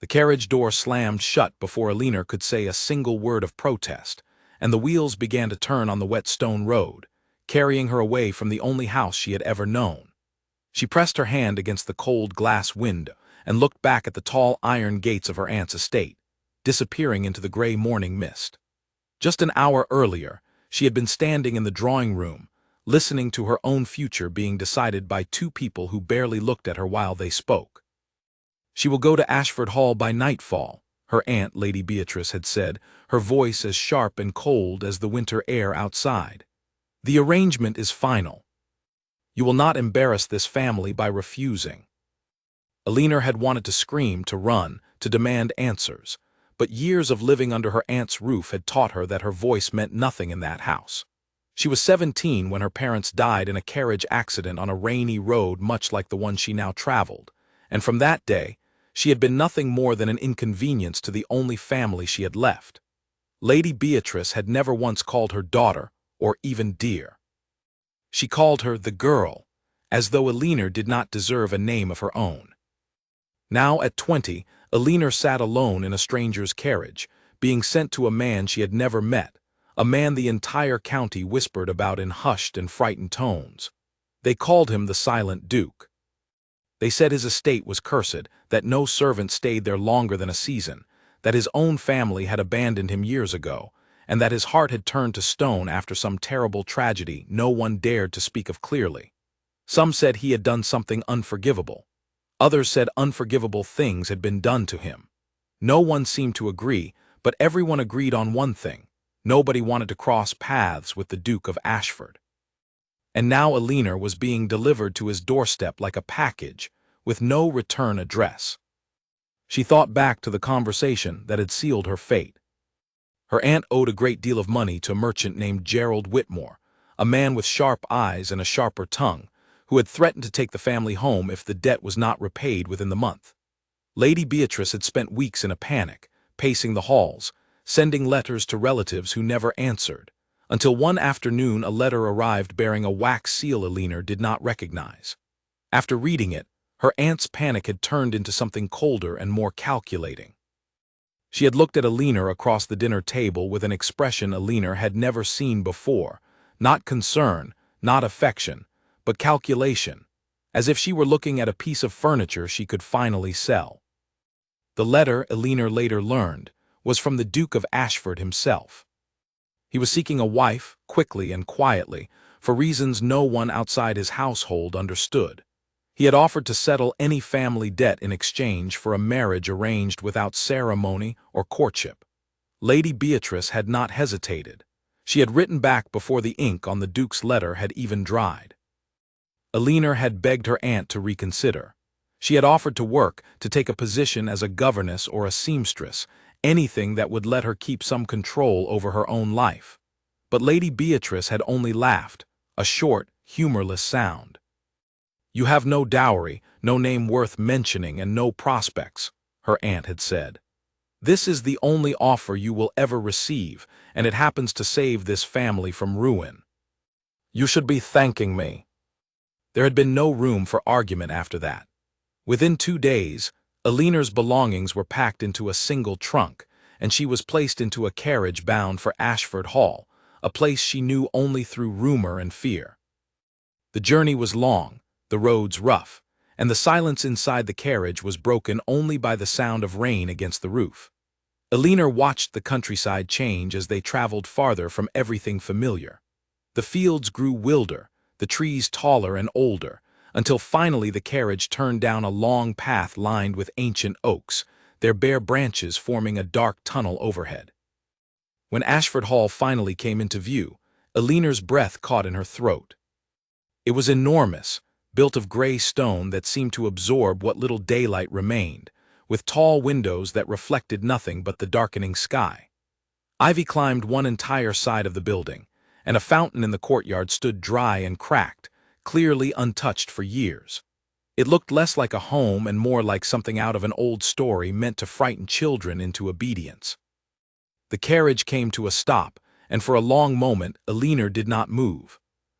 The carriage door slammed shut before Alina could say a single word of protest, and the wheels began to turn on the wet stone road, carrying her away from the only house she had ever known. She pressed her hand against the cold glass window and looked back at the tall iron gates of her aunt's estate, disappearing into the gray morning mist. Just an hour earlier, she had been standing in the drawing room, listening to her own future being decided by two people who barely looked at her while they spoke. "She will go to Ashford Hall by nightfall," her aunt, Lady Beatrice, had said, her voice as sharp and cold as the winter air outside. "The arrangement is final. You will not embarrass this family by refusing." Alina had wanted to scream, to run, to demand answers, but years of living under her aunt's roof had taught her that her voice meant nothing in that house. She was 17 when her parents died in a carriage accident on a rainy road much like the one she now traveled, and from that day, she had been nothing more than an inconvenience to the only family she had left. Lady Beatrice had never once called her daughter, or even dear. She called her the girl, as though Alina did not deserve a name of her own. Now at 20, Alina sat alone in a stranger's carriage, being sent to a man she had never met, a man the entire county whispered about in hushed and frightened tones. They called him the Silent Duke. They said his estate was cursed, that no servant stayed there longer than a season, that his own family had abandoned him years ago, and that his heart had turned to stone after some terrible tragedy no one dared to speak of clearly. Some said he had done something unforgivable. Others said unforgivable things had been done to him. No one seemed to agree, but everyone agreed on one thing: nobody wanted to cross paths with the Duke of Ashford. And now Alina was being delivered to his doorstep like a package, with no return address. She thought back to the conversation that had sealed her fate. Her aunt owed a great deal of money to a merchant named Gerald Whitmore, a man with sharp eyes and a sharper tongue, who had threatened to take the family home if the debt was not repaid within the month. Lady Beatrice had spent weeks in a panic, pacing the halls, sending letters to relatives who never answered, until one afternoon a letter arrived bearing a wax seal Alina did not recognize. After reading it, her aunt's panic had turned into something colder and more calculating. She had looked at Alina across the dinner table with an expression Alina had never seen before, not concern, not affection, but calculation, as if she were looking at a piece of furniture she could finally sell. The letter, Alina later learned, was from the Duke of Ashford himself. He was seeking a wife, quickly and quietly, for reasons no one outside his household understood. He had offered to settle any family debt in exchange for a marriage arranged without ceremony or courtship. Lady Beatrice had not hesitated. She had written back before the ink on the Duke's letter had even dried. Alina had begged her aunt to reconsider. She had offered to work, to take a position as a governess or a seamstress, anything that would let her keep some control over her own life. But Lady Beatrice had only laughed, a short, humorless sound. "You have no dowry, no name worth mentioning, and no prospects," her aunt had said. "This is the only offer you will ever receive, and it happens to save this family from ruin. You should be thanking me." There had been no room for argument after that. Within 2 days, Alina's belongings were packed into a single trunk, and she was placed into a carriage bound for Ashford Hall, a place she knew only through rumor and fear. The journey was long, the roads rough, and the silence inside the carriage was broken only by the sound of rain against the roof. Alina watched the countryside change as they traveled farther from everything familiar. The fields grew wilder, the trees taller and older, until finally the carriage turned down a long path lined with ancient oaks, their bare branches forming a dark tunnel overhead. When Ashford Hall finally came into view, Alina's breath caught in her throat. It was enormous, built of gray stone that seemed to absorb what little daylight remained, with tall windows that reflected nothing but the darkening sky. Ivy climbed one entire side of the building, and a fountain in the courtyard stood dry and cracked, clearly untouched for years. It looked less like a home and more like something out of an old story meant to frighten children into obedience. The carriage came to a stop, and for a long moment Alina did not move.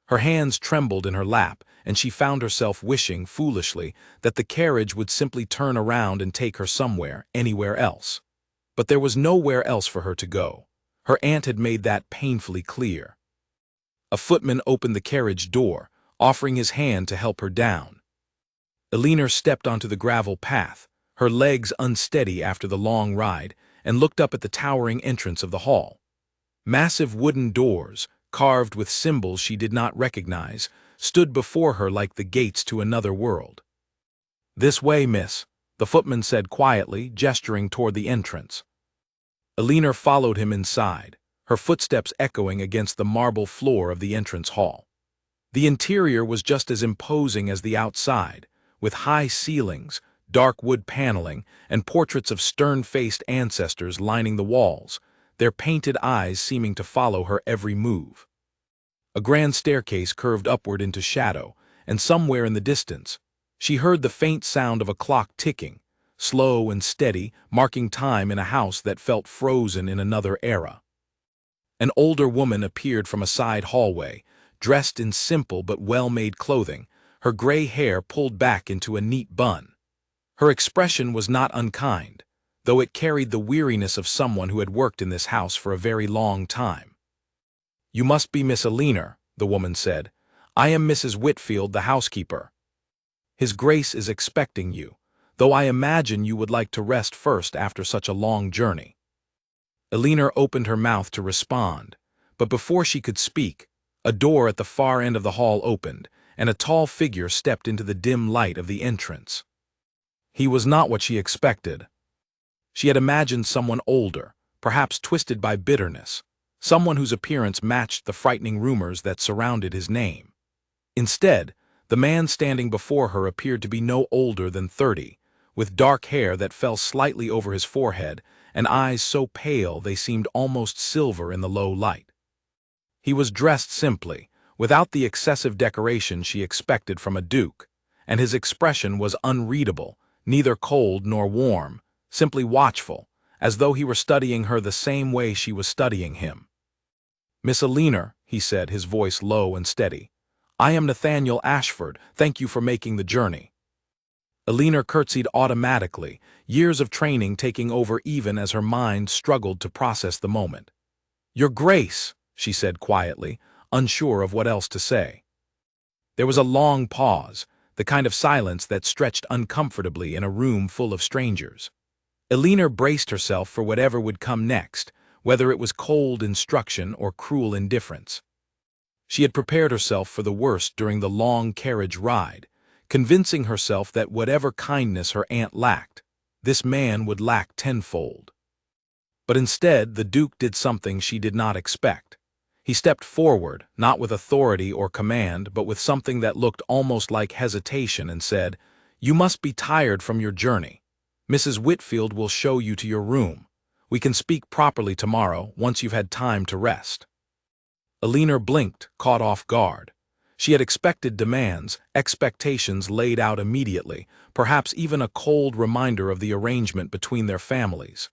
Her hands trembled in her lap, and she found herself wishing, foolishly, that the carriage would simply turn around and take her somewhere, anywhere else. But there was nowhere else for her to go. Her aunt had made that painfully clear. A footman opened the carriage door, offering his hand to help her down. Elinor stepped onto the gravel path, her legs unsteady after the long ride, and looked up at the towering entrance of the hall. Massive wooden doors, carved with symbols she did not recognize, stood before her like the gates to another world. "This way, miss," the footman said quietly, gesturing toward the entrance. Elinor followed him inside, her footsteps echoing against the marble floor of the entrance hall. The interior was just as imposing as the outside, with high ceilings, dark wood paneling, and portraits of stern-faced ancestors lining the walls, their painted eyes seeming to follow her every move. A grand staircase curved upward into shadow, and somewhere in the distance, she heard the faint sound of a clock ticking, slow and steady, marking time in a house that felt frozen in another era. An older woman appeared from a side hallway, dressed in simple but well-made clothing, her gray hair pulled back into a neat bun. Her expression was not unkind, though it carried the weariness of someone who had worked in this house for a very long time. "You must be Miss Elinor," the woman said. "I am Mrs. Whitfield, the housekeeper. His Grace is expecting you, though I imagine you would like to rest first after such a long journey." Elinor opened her mouth to respond, but before she could speak, a door at the far end of the hall opened, and a tall figure stepped into the dim light of the entrance. He was not what she expected. She had imagined someone older, perhaps twisted by bitterness, someone whose appearance matched the frightening rumors that surrounded his name. Instead, the man standing before her appeared to be no older than 30, with dark hair that fell slightly over his forehead and eyes so pale they seemed almost silver in the low light. He was dressed simply, without the excessive decoration she expected from a duke, and his expression was unreadable, neither cold nor warm, simply watchful, as though he were studying her the same way she was studying him. "Miss Elinor," he said, his voice low and steady, "I am Nathaniel Ashford. Thank you for making the journey." Elinor curtsied automatically, years of training taking over even as her mind struggled to process the moment. "Your Grace," she said quietly, unsure of what else to say. There was a long pause, the kind of silence that stretched uncomfortably in a room full of strangers. Elinor braced herself for whatever would come next, whether it was cold instruction or cruel indifference. She had prepared herself for the worst during the long carriage ride, convincing herself that whatever kindness her aunt lacked, this man would lack tenfold. But instead, the Duke did something she did not expect. He stepped forward, not with authority or command, but with something that looked almost like hesitation, and said, "You must be tired from your journey. Mrs. Whitfield will show you to your room. We can speak properly tomorrow, once you've had time to rest." Elinor blinked, caught off guard. She had expected demands, expectations laid out immediately, perhaps even a cold reminder of the arrangement between their families.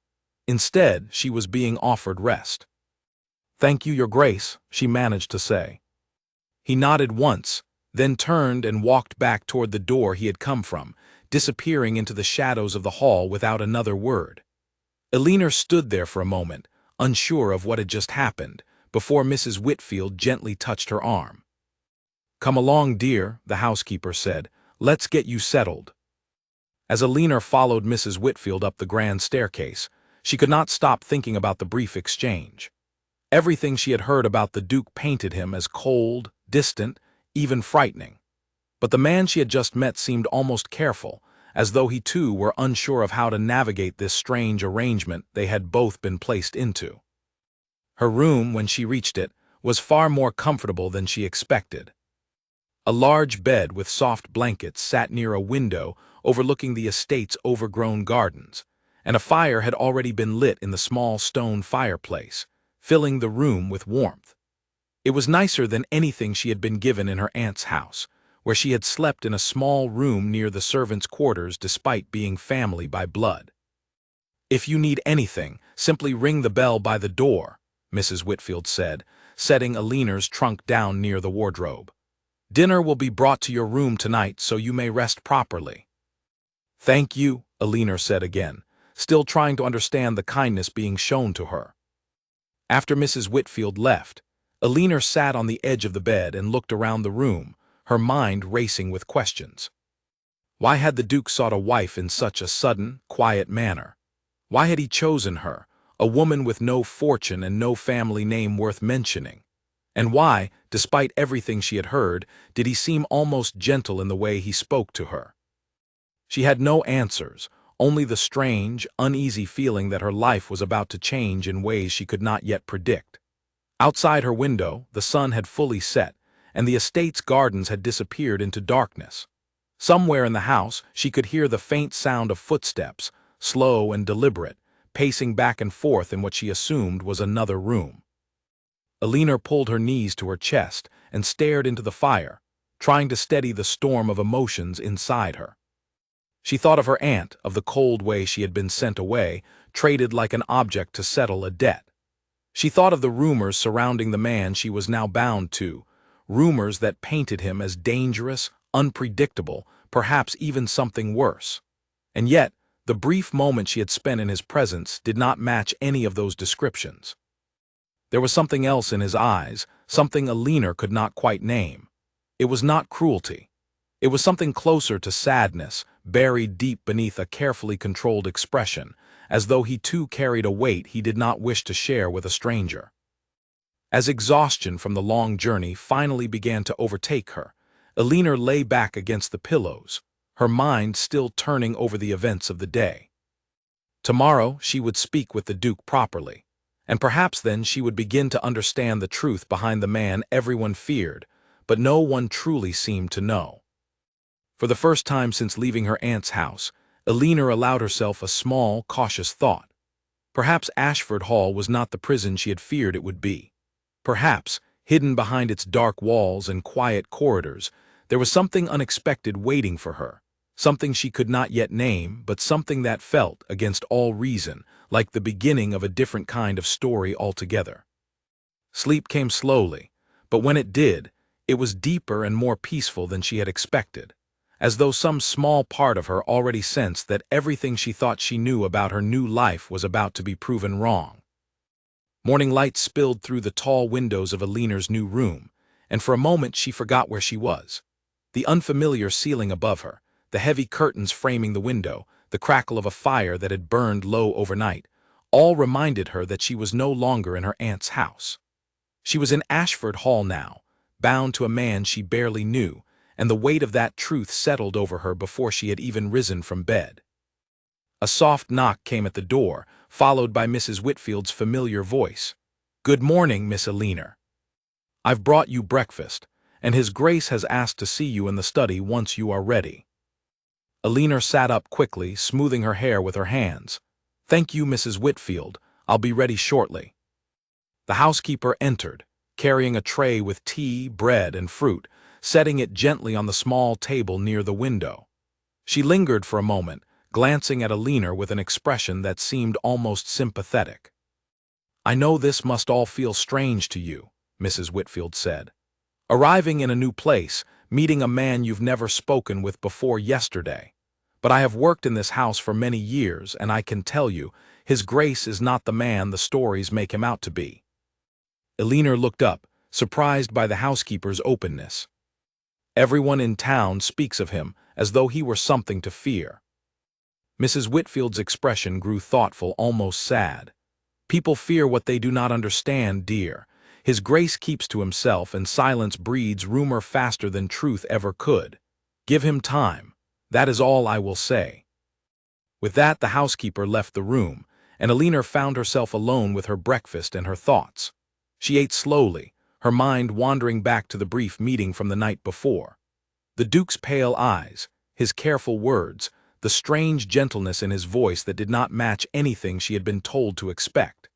Instead, she was being offered rest. "Thank you, Your Grace," she managed to say. He nodded once, then turned and walked back toward the door he had come from, disappearing into the shadows of the hall without another word. Elinor stood there for a moment, unsure of what had just happened, before Mrs. Whitfield gently touched her arm. "Come along, dear," the housekeeper said. "Let's get you settled." As Elinor followed Mrs. Whitfield up the grand staircase, she could not stop thinking about the brief exchange. Everything she had heard about the Duke painted him as cold, distant, even frightening. But the man she had just met seemed almost careful, as though he too were unsure of how to navigate this strange arrangement they had both been placed into. Her room, when she reached it, was far more comfortable than she expected. A large bed with soft blankets sat near a window overlooking the estate's overgrown gardens, and a fire had already been lit in the small stone fireplace, filling the room with warmth. It was nicer than anything she had been given in her aunt's house, where she had slept in a small room near the servants' quarters despite being family by blood. "If you need anything, simply ring the bell by the door," Mrs. Whitfield said, setting Elinor's trunk down near the wardrobe. Dinner will be brought to your room tonight so you may rest properly. Thank you, Alina said again, still trying to understand the kindness being shown to her. After Mrs. Whitfield left, Alina sat on the edge of the bed and looked around the room, her mind racing with questions. Why had the Duke sought a wife in such a sudden, quiet manner? Why had he chosen her, a woman with no fortune and no family name worth mentioning? And why, despite everything she had heard, did he seem almost gentle in the way he spoke to her? She had no answers, only the strange, uneasy feeling that her life was about to change in ways she could not yet predict. Outside her window, the sun had fully set, and the estate's gardens had disappeared into darkness. Somewhere in the house, she could hear the faint sound of footsteps, slow and deliberate, pacing back and forth in what she assumed was another room. Alina pulled her knees to her chest and stared into the fire, trying to steady the storm of emotions inside her. She thought of her aunt, of the cold way she had been sent away, traded like an object to settle a debt. She thought of the rumors surrounding the man she was now bound to, rumors that painted him as dangerous, unpredictable, perhaps even something worse. And yet, the brief moment she had spent in his presence did not match any of those descriptions. There was something else in his eyes, something Alina could not quite name. It was not cruelty. It was something closer to sadness, buried deep beneath a carefully controlled expression, as though he too carried a weight he did not wish to share with a stranger. As exhaustion from the long journey finally began to overtake her, Alina lay back against the pillows, her mind still turning over the events of the day. Tomorrow she would speak with the Duke properly, and perhaps then she would begin to understand the truth behind the man everyone feared, but no one truly seemed to know. For the first time since leaving her aunt's house, Alina allowed herself a small, cautious thought. Perhaps Ashford Hall was not the prison she had feared it would be. Perhaps, hidden behind its dark walls and quiet corridors, there was something unexpected waiting for her, something she could not yet name, but something that felt, against all reason, like the beginning of a different kind of story altogether. Sleep came slowly, but when it did, it was deeper and more peaceful than she had expected, as though some small part of her already sensed that everything she thought she knew about her new life was about to be proven wrong. Morning light spilled through the tall windows of Alina's new room, and for a moment she forgot where she was. The unfamiliar ceiling above her, the heavy curtains framing the window, the crackle of a fire that had burned low overnight, all reminded her that she was no longer in her aunt's house. She was in Ashford Hall now, bound to a man she barely knew, and the weight of that truth settled over her before she had even risen from bed. A soft knock came at the door, followed by Mrs. Whitfield's familiar voice. "Good morning, Miss Alina. I've brought you breakfast, and His Grace has asked to see you in the study once you are ready." Alina sat up quickly, smoothing her hair with her hands. "Thank you, Mrs. Whitfield. I'll be ready shortly." The housekeeper entered, carrying a tray with tea, bread, and fruit, setting it gently on the small table near the window. She lingered for a moment, glancing at Alina with an expression that seemed almost sympathetic. "I know this must all feel strange to you," Mrs. Whitfield said. "Arriving in a new place, meeting a man you've never spoken with before yesterday. But I have worked in this house for many years, and I can tell you, His Grace is not the man the stories make him out to be." Alina looked up, surprised by the housekeeper's openness. "Everyone in town speaks of him as though he were something to fear." Mrs. Whitfield's expression grew thoughtful, almost sad. "People fear what they do not understand, dear. His Grace keeps to himself, and silence breeds rumor faster than truth ever could. Give him time. That is all I will say." With that, the housekeeper left the room, and Alina found herself alone with her breakfast and her thoughts. She ate slowly, her mind wandering back to the brief meeting from the night before. The Duke's pale eyes, his careful words, the strange gentleness in his voice that did not match anything she had been told to expect.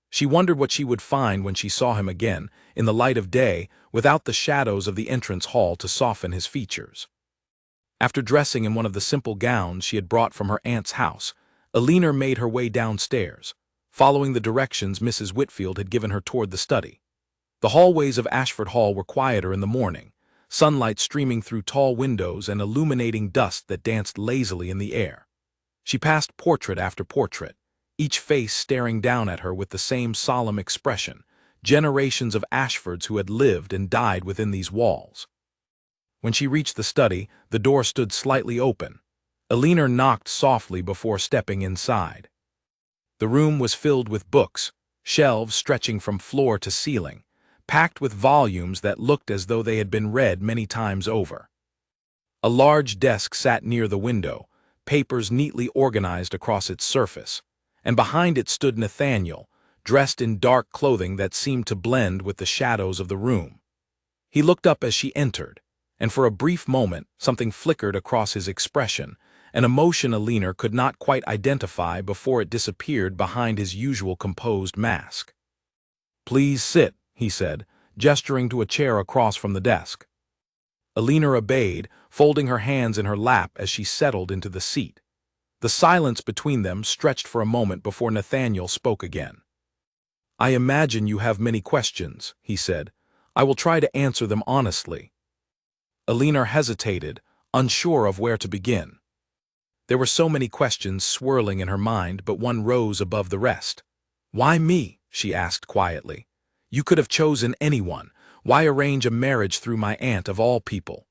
She wondered what she would find when she saw him again, in the light of day, without the shadows of the entrance hall to soften his features. After dressing in one of the simple gowns she had brought from her aunt's house, Alina made her way downstairs, following the directions Mrs. Whitfield had given her toward the study. The hallways of Ashford Hall were quieter in the morning, sunlight streaming through tall windows and illuminating dust that danced lazily in the air. She passed portrait after portrait, each face staring down at her with the same solemn expression, generations of Ashfords who had lived and died within these walls. When she reached the study, the door stood slightly open. Elinor knocked softly before stepping inside. The room was filled with books, shelves stretching from floor to ceiling, packed with volumes that looked as though they had been read many times over. A large desk sat near the window, papers neatly organized across its surface, and behind it stood Nathaniel, dressed in dark clothing that seemed to blend with the shadows of the room. He looked up as she entered, and for a brief moment something flickered across his expression, an emotion Elinor could not quite identify before it disappeared behind his usual composed mask. "Please sit," he said, gesturing to a chair across from the desk. Elinor obeyed, folding her hands in her lap as she settled into the seat. The silence between them stretched for a moment before Nathaniel spoke again. "I imagine you have many questions," he said. "I will try to answer them honestly." Elinor hesitated, unsure of where to begin. There were so many questions swirling in her mind, but one rose above the rest. "Why me?" she asked quietly. "You could have chosen anyone. Why arrange a marriage through my aunt of all people?"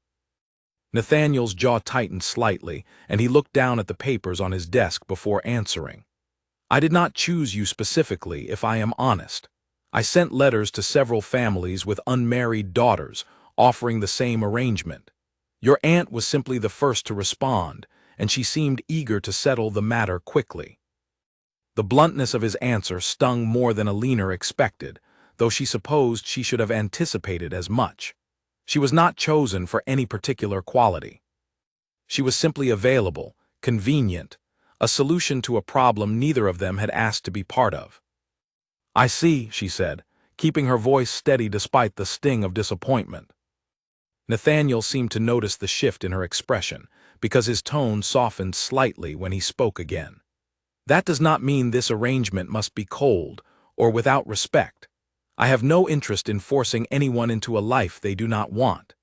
Nathaniel's jaw tightened slightly, and he looked down at the papers on his desk before answering. "I did not choose you specifically, if I am honest. I sent letters to several families with unmarried daughters, offering the same arrangement. Your aunt was simply the first to respond, and she seemed eager to settle the matter quickly." The bluntness of his answer stung more than Elinor expected, though she supposed she should have anticipated as much. She was not chosen for any particular quality. She was simply available, convenient, a solution to a problem neither of them had asked to be part of. "I see," she said, keeping her voice steady despite the sting of disappointment. Nathaniel seemed to notice the shift in her expression, because his tone softened slightly when he spoke again. "That does not mean this arrangement must be cold or without respect. I have no interest in forcing anyone into a life they do not want.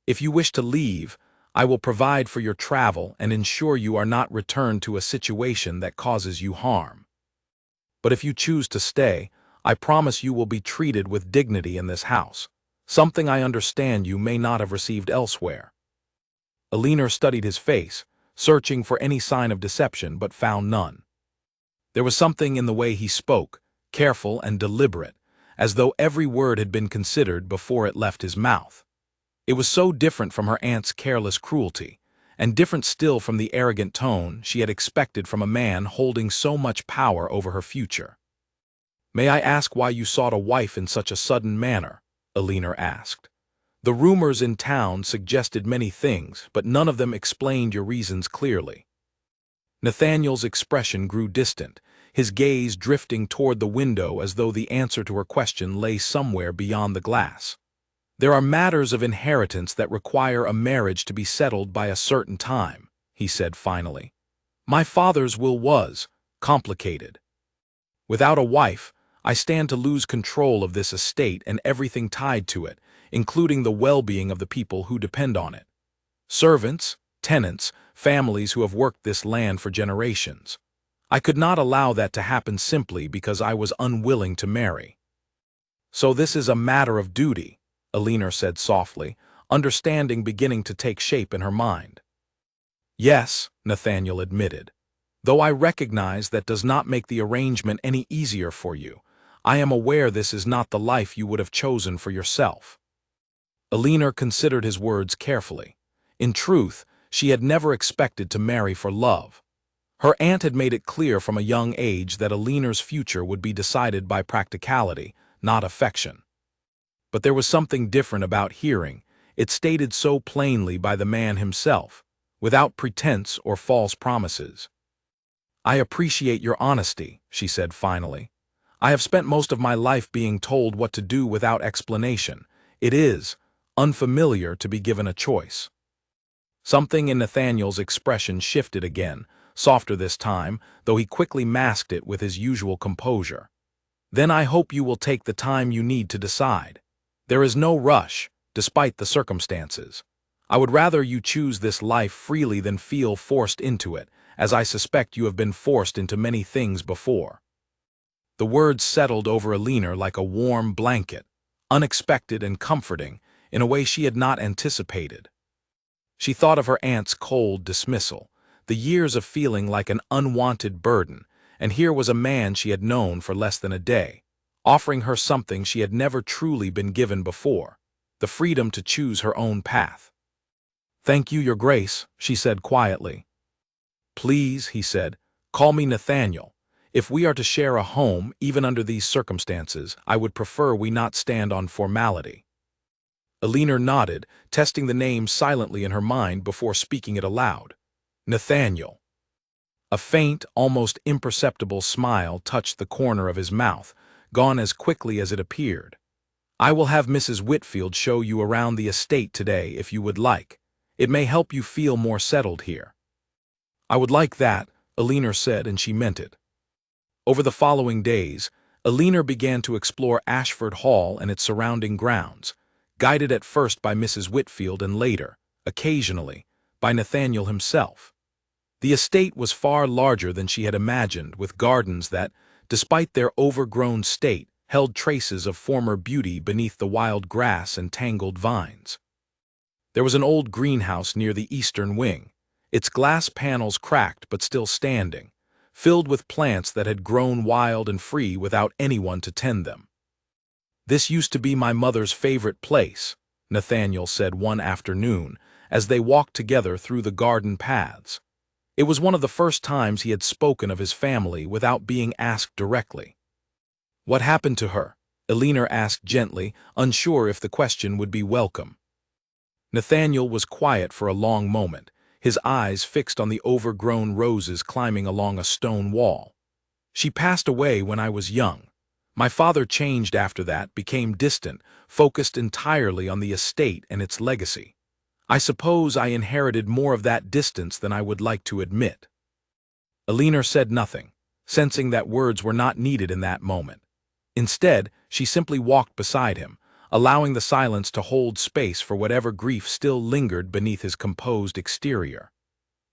If you wish to leave, I will provide for your travel and ensure you are not returned to a situation that causes you harm. But if you choose to stay, I promise you will be treated with dignity in this house, something I understand you may not have received elsewhere." Elinor studied his face, searching for any sign of deception, but found none. There was something in the way he spoke, careful and deliberate, as though every word had been considered before it left his mouth. It was so different from her aunt's careless cruelty, and different still from the arrogant tone she had expected from a man holding so much power over her future. "May I ask why you sought a wife in such a sudden manner?" Elinor asked. "The rumors in town suggested many things, but none of them explained your reasons clearly." Nathaniel's expression grew distant, his gaze drifting toward the window as though the answer to her question lay somewhere beyond the glass. "There are matters of inheritance that require a marriage to be settled by a certain time," he said finally. "My father's will was complicated. Without a wife, I stand to lose control of this estate and everything tied to it, including the well-being of the people who depend on it. Servants, tenants, families who have worked this land for generations. I could not allow that to happen simply because I was unwilling to marry." "So this is a matter of duty," Elinor said softly, understanding beginning to take shape in her mind. "Yes," Nathaniel admitted. "Though I recognize that does not make the arrangement any easier for you, I am aware this is not the life you would have chosen for yourself." Elinor considered his words carefully. In truth, she had never expected to marry for love. Her aunt had made it clear from a young age that Elinor's future would be decided by practicality, not affection. But there was something different about hearing it stated so plainly by the man himself, without pretense or false promises. "I appreciate your honesty," she said finally. "I have spent most of my life being told what to do without explanation. It is unfamiliar to be given a choice." Something in Nathaniel's expression shifted again, softer this time, though he quickly masked it with his usual composure. "Then I hope you will take the time you need to decide. There is no rush. despite the circumstances. I would rather you choose this life freely than feel forced into it, as I suspect you have been forced into many things before. The words settled over Alina like a warm blanket, unexpected and comforting, in a way she had not anticipated. She thought of her aunt's cold dismissal, the years of feeling like an unwanted burden, and here was a man she had known for less than a day, offering her something she had never truly been given before, the freedom to choose her own path. "Thank you, Your Grace," she said quietly. "Please," he said, "call me Nathaniel. If we are to share a home, even under these circumstances, I would prefer we not stand on formality." Alina nodded, testing the name silently in her mind before speaking it aloud. Nathaniel. A faint, almost imperceptible smile touched the corner of his mouth, gone as quickly as it appeared. "I will have Mrs. Whitfield show you around the estate today if you would like. It may help you feel more settled here." "I would like that," Alina said, and she meant it. Over the following days, Alina began to explore Ashford Hall and its surrounding grounds, guided at first by Mrs. Whitfield and later, occasionally, by Nathaniel himself. The estate was far larger than she had imagined, with gardens that, despite their overgrown state, held traces of former beauty beneath the wild grass and tangled vines. There was an old greenhouse near the eastern wing, its glass panels cracked but still standing, filled with plants that had grown wild and free without anyone to tend them. "This used to be my mother's favorite place," Nathaniel said one afternoon, as they walked together through the garden paths. It was one of the first times he had spoken of his family without being asked directly. "What happened to her?" Alina asked gently, unsure if the question would be welcome. Nathaniel was quiet for a long moment, his eyes fixed on the overgrown roses climbing along a stone wall. "She passed away when I was young. My father changed after that, became distant, focused entirely on the estate and its legacy. I suppose I inherited more of that distance than I would like to admit." Alina said nothing, sensing that words were not needed in that moment. Instead, she simply walked beside him, allowing the silence to hold space for whatever grief still lingered beneath his composed exterior.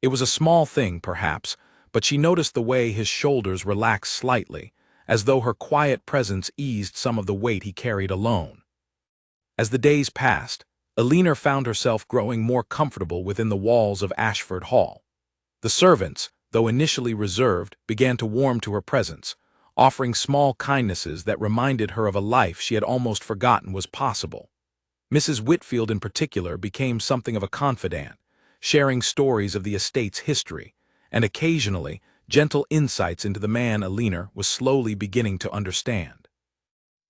It was a small thing, perhaps, but she noticed the way his shoulders relaxed slightly, as though her quiet presence eased some of the weight he carried alone. As the days passed, Alina found herself growing more comfortable within the walls of Ashford Hall. The servants, though initially reserved, began to warm to her presence, offering small kindnesses that reminded her of a life she had almost forgotten was possible. Mrs. Whitfield in particular became something of a confidant, sharing stories of the estate's history, and occasionally, gentle insights into the man Alina was slowly beginning to understand.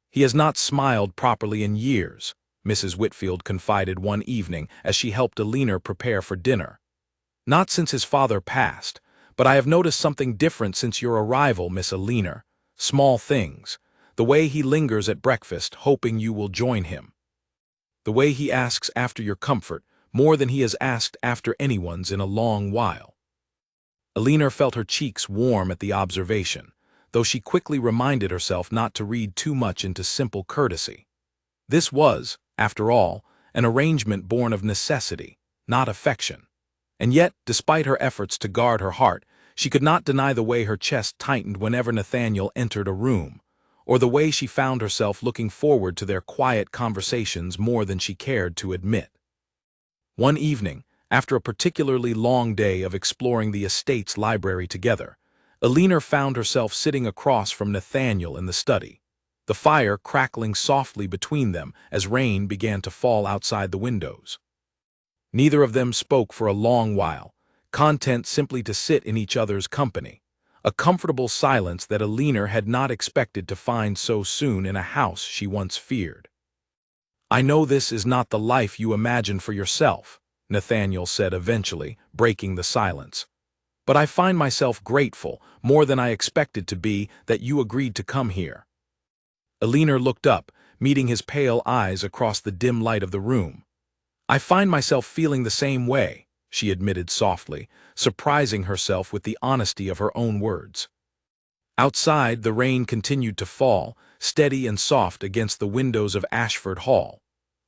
"He has not smiled properly in years," Mrs. Whitfield confided one evening as she helped Alina prepare for dinner. "Not since his father passed, but I have noticed something different since your arrival, Miss Alina. Small things. The way he lingers at breakfast, hoping you will join him. The way he asks after your comfort, more than he has asked after anyone's in a long while." Alina felt her cheeks warm at the observation, though she quickly reminded herself not to read too much into simple courtesy. This was, after all, an arrangement born of necessity, not affection. And yet, despite her efforts to guard her heart, she could not deny the way her chest tightened whenever Nathaniel entered a room, or the way she found herself looking forward to their quiet conversations more than she cared to admit. One evening, after a particularly long day of exploring the estate's library together, Alina found herself sitting across from Nathaniel in the study, the fire crackling softly between them as rain began to fall outside the windows. Neither of them spoke for a long while, content simply to sit in each other's company, a comfortable silence that Alina had not expected to find so soon in a house she once feared. "I know this is not the life you imagine for yourself," Nathaniel said eventually, breaking the silence. "But I find myself grateful, more than I expected to be, that you agreed to come here." Alina looked up, meeting his pale eyes across the dim light of the room. "I find myself feeling the same way," she admitted softly, surprising herself with the honesty of her own words. Outside, the rain continued to fall, steady and soft against the windows of Ashford Hall,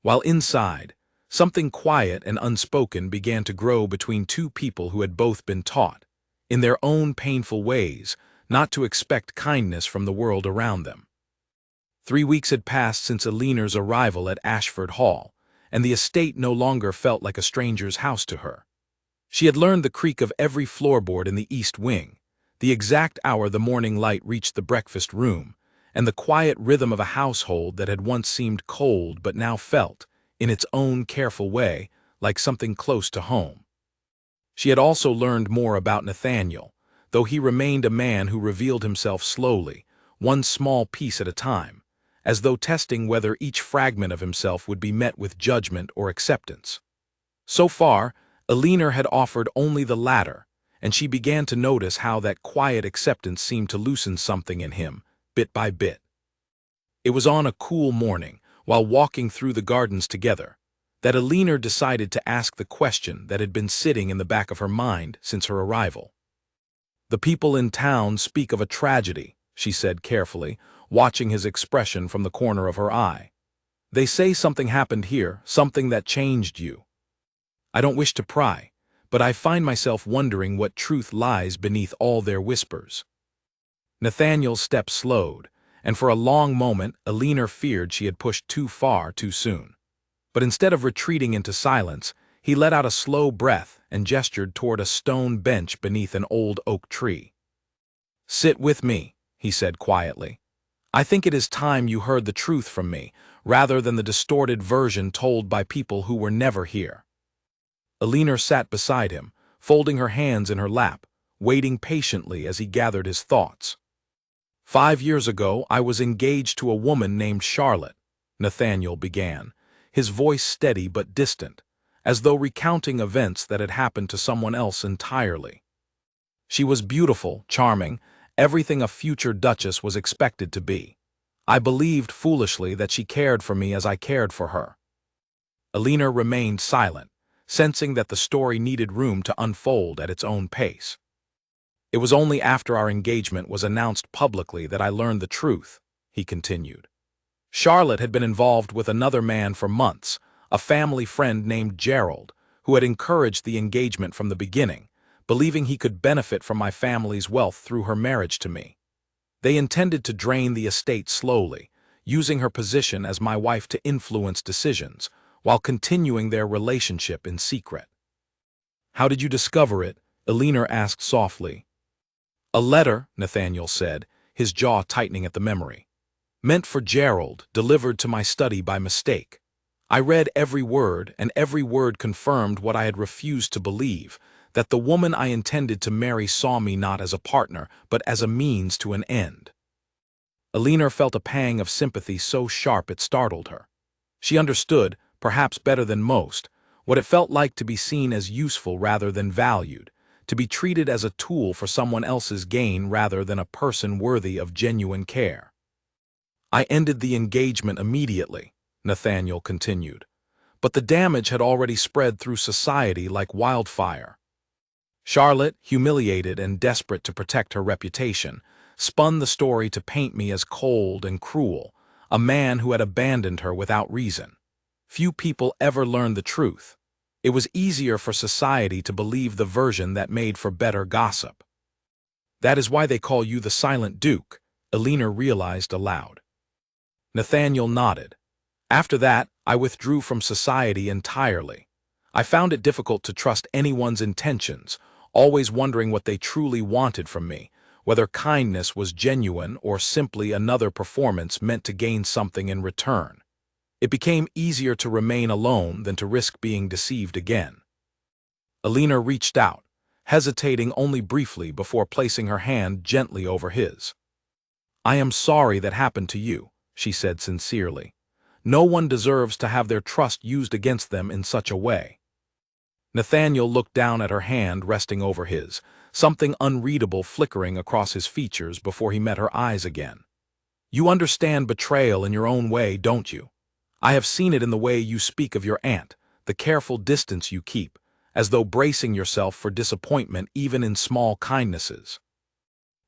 while inside, something quiet and unspoken began to grow between two people who had both been taught, in their own painful ways, not to expect kindness from the world around them. 3 weeks had passed since Eleanor's arrival at Ashford Hall, and the estate no longer felt like a stranger's house to her. She had learned the creak of every floorboard in the east wing, the exact hour the morning light reached the breakfast room, and the quiet rhythm of a household that had once seemed cold but now felt, in its own careful way, like something close to home. She had also learned more about Nathaniel, though he remained a man who revealed himself slowly, one small piece at a time, as though testing whether each fragment of himself would be met with judgment or acceptance. So far, Eleanor had offered only the latter, and she began to notice how that quiet acceptance seemed to loosen something in him, bit by bit. It was on a cool morning, while walking through the gardens together, that Eleanor decided to ask the question that had been sitting in the back of her mind since her arrival. "The people in town speak of a tragedy," she said carefully, watching his expression from the corner of her eye. "They say something happened here, something that changed you. I don't wish to pry, but I find myself wondering what truth lies beneath all their whispers." Nathaniel's step slowed, and for a long moment Eleanor feared she had pushed too far too soon. But instead of retreating into silence, he let out a slow breath and gestured toward a stone bench beneath an old oak tree. "Sit with me," he said quietly. "I think it is time you heard the truth from me, rather than the distorted version told by people who were never here." Eleanor sat beside him, folding her hands in her lap, waiting patiently as he gathered his thoughts. "5 years ago, I was engaged to a woman named Charlotte," Nathaniel began, his voice steady but distant, as though recounting events that had happened to someone else entirely. "She was beautiful, charming, everything a future duchess was expected to be. I believed foolishly that she cared for me as I cared for her." Eleanor remained silent, sensing that the story needed room to unfold at its own pace. "It was only after our engagement was announced publicly that I learned the truth," he continued. "Charlotte had been involved with another man for months, a family friend named Gerald, who had encouraged the engagement from the beginning, believing he could benefit from my family's wealth through her marriage to me. They intended to drain the estate slowly, using her position as my wife to influence decisions, while continuing their relationship in secret." "How did you discover it?" Eleanor asked softly. "A letter," Nathaniel said, his jaw tightening at the memory. "Meant for Gerald, delivered to my study by mistake. I read every word, and every word confirmed what I had refused to believe, that the woman I intended to marry saw me not as a partner, but as a means to an end." Eleanor felt a pang of sympathy so sharp it startled her. She understood, perhaps better than most, what it felt like to be seen as useful rather than valued, to be treated as a tool for someone else's gain rather than a person worthy of genuine care. "I ended the engagement immediately," Nathaniel continued, "but the damage had already spread through society like wildfire. Charlotte, humiliated and desperate to protect her reputation, spun the story to paint me as cold and cruel, a man who had abandoned her without reason. Few people ever learned the truth. It was easier for society to believe the version that made for better gossip." "That is why they call you the Silent Duke," Eleanor realized aloud. Nathaniel nodded. "After that, I withdrew from society entirely. I found it difficult to trust anyone's intentions, always wondering what they truly wanted from me, whether kindness was genuine or simply another performance meant to gain something in return. It became easier to remain alone than to risk being deceived again." Eleanor reached out, hesitating only briefly before placing her hand gently over his. "I am sorry that happened to you," she said sincerely. "No one deserves to have their trust used against them in such a way." Nathaniel looked down at her hand resting over his, something unreadable flickering across his features before he met her eyes again. "You understand betrayal in your own way, don't you? I have seen it in the way you speak of your aunt, the careful distance you keep, as though bracing yourself for disappointment even in small kindnesses."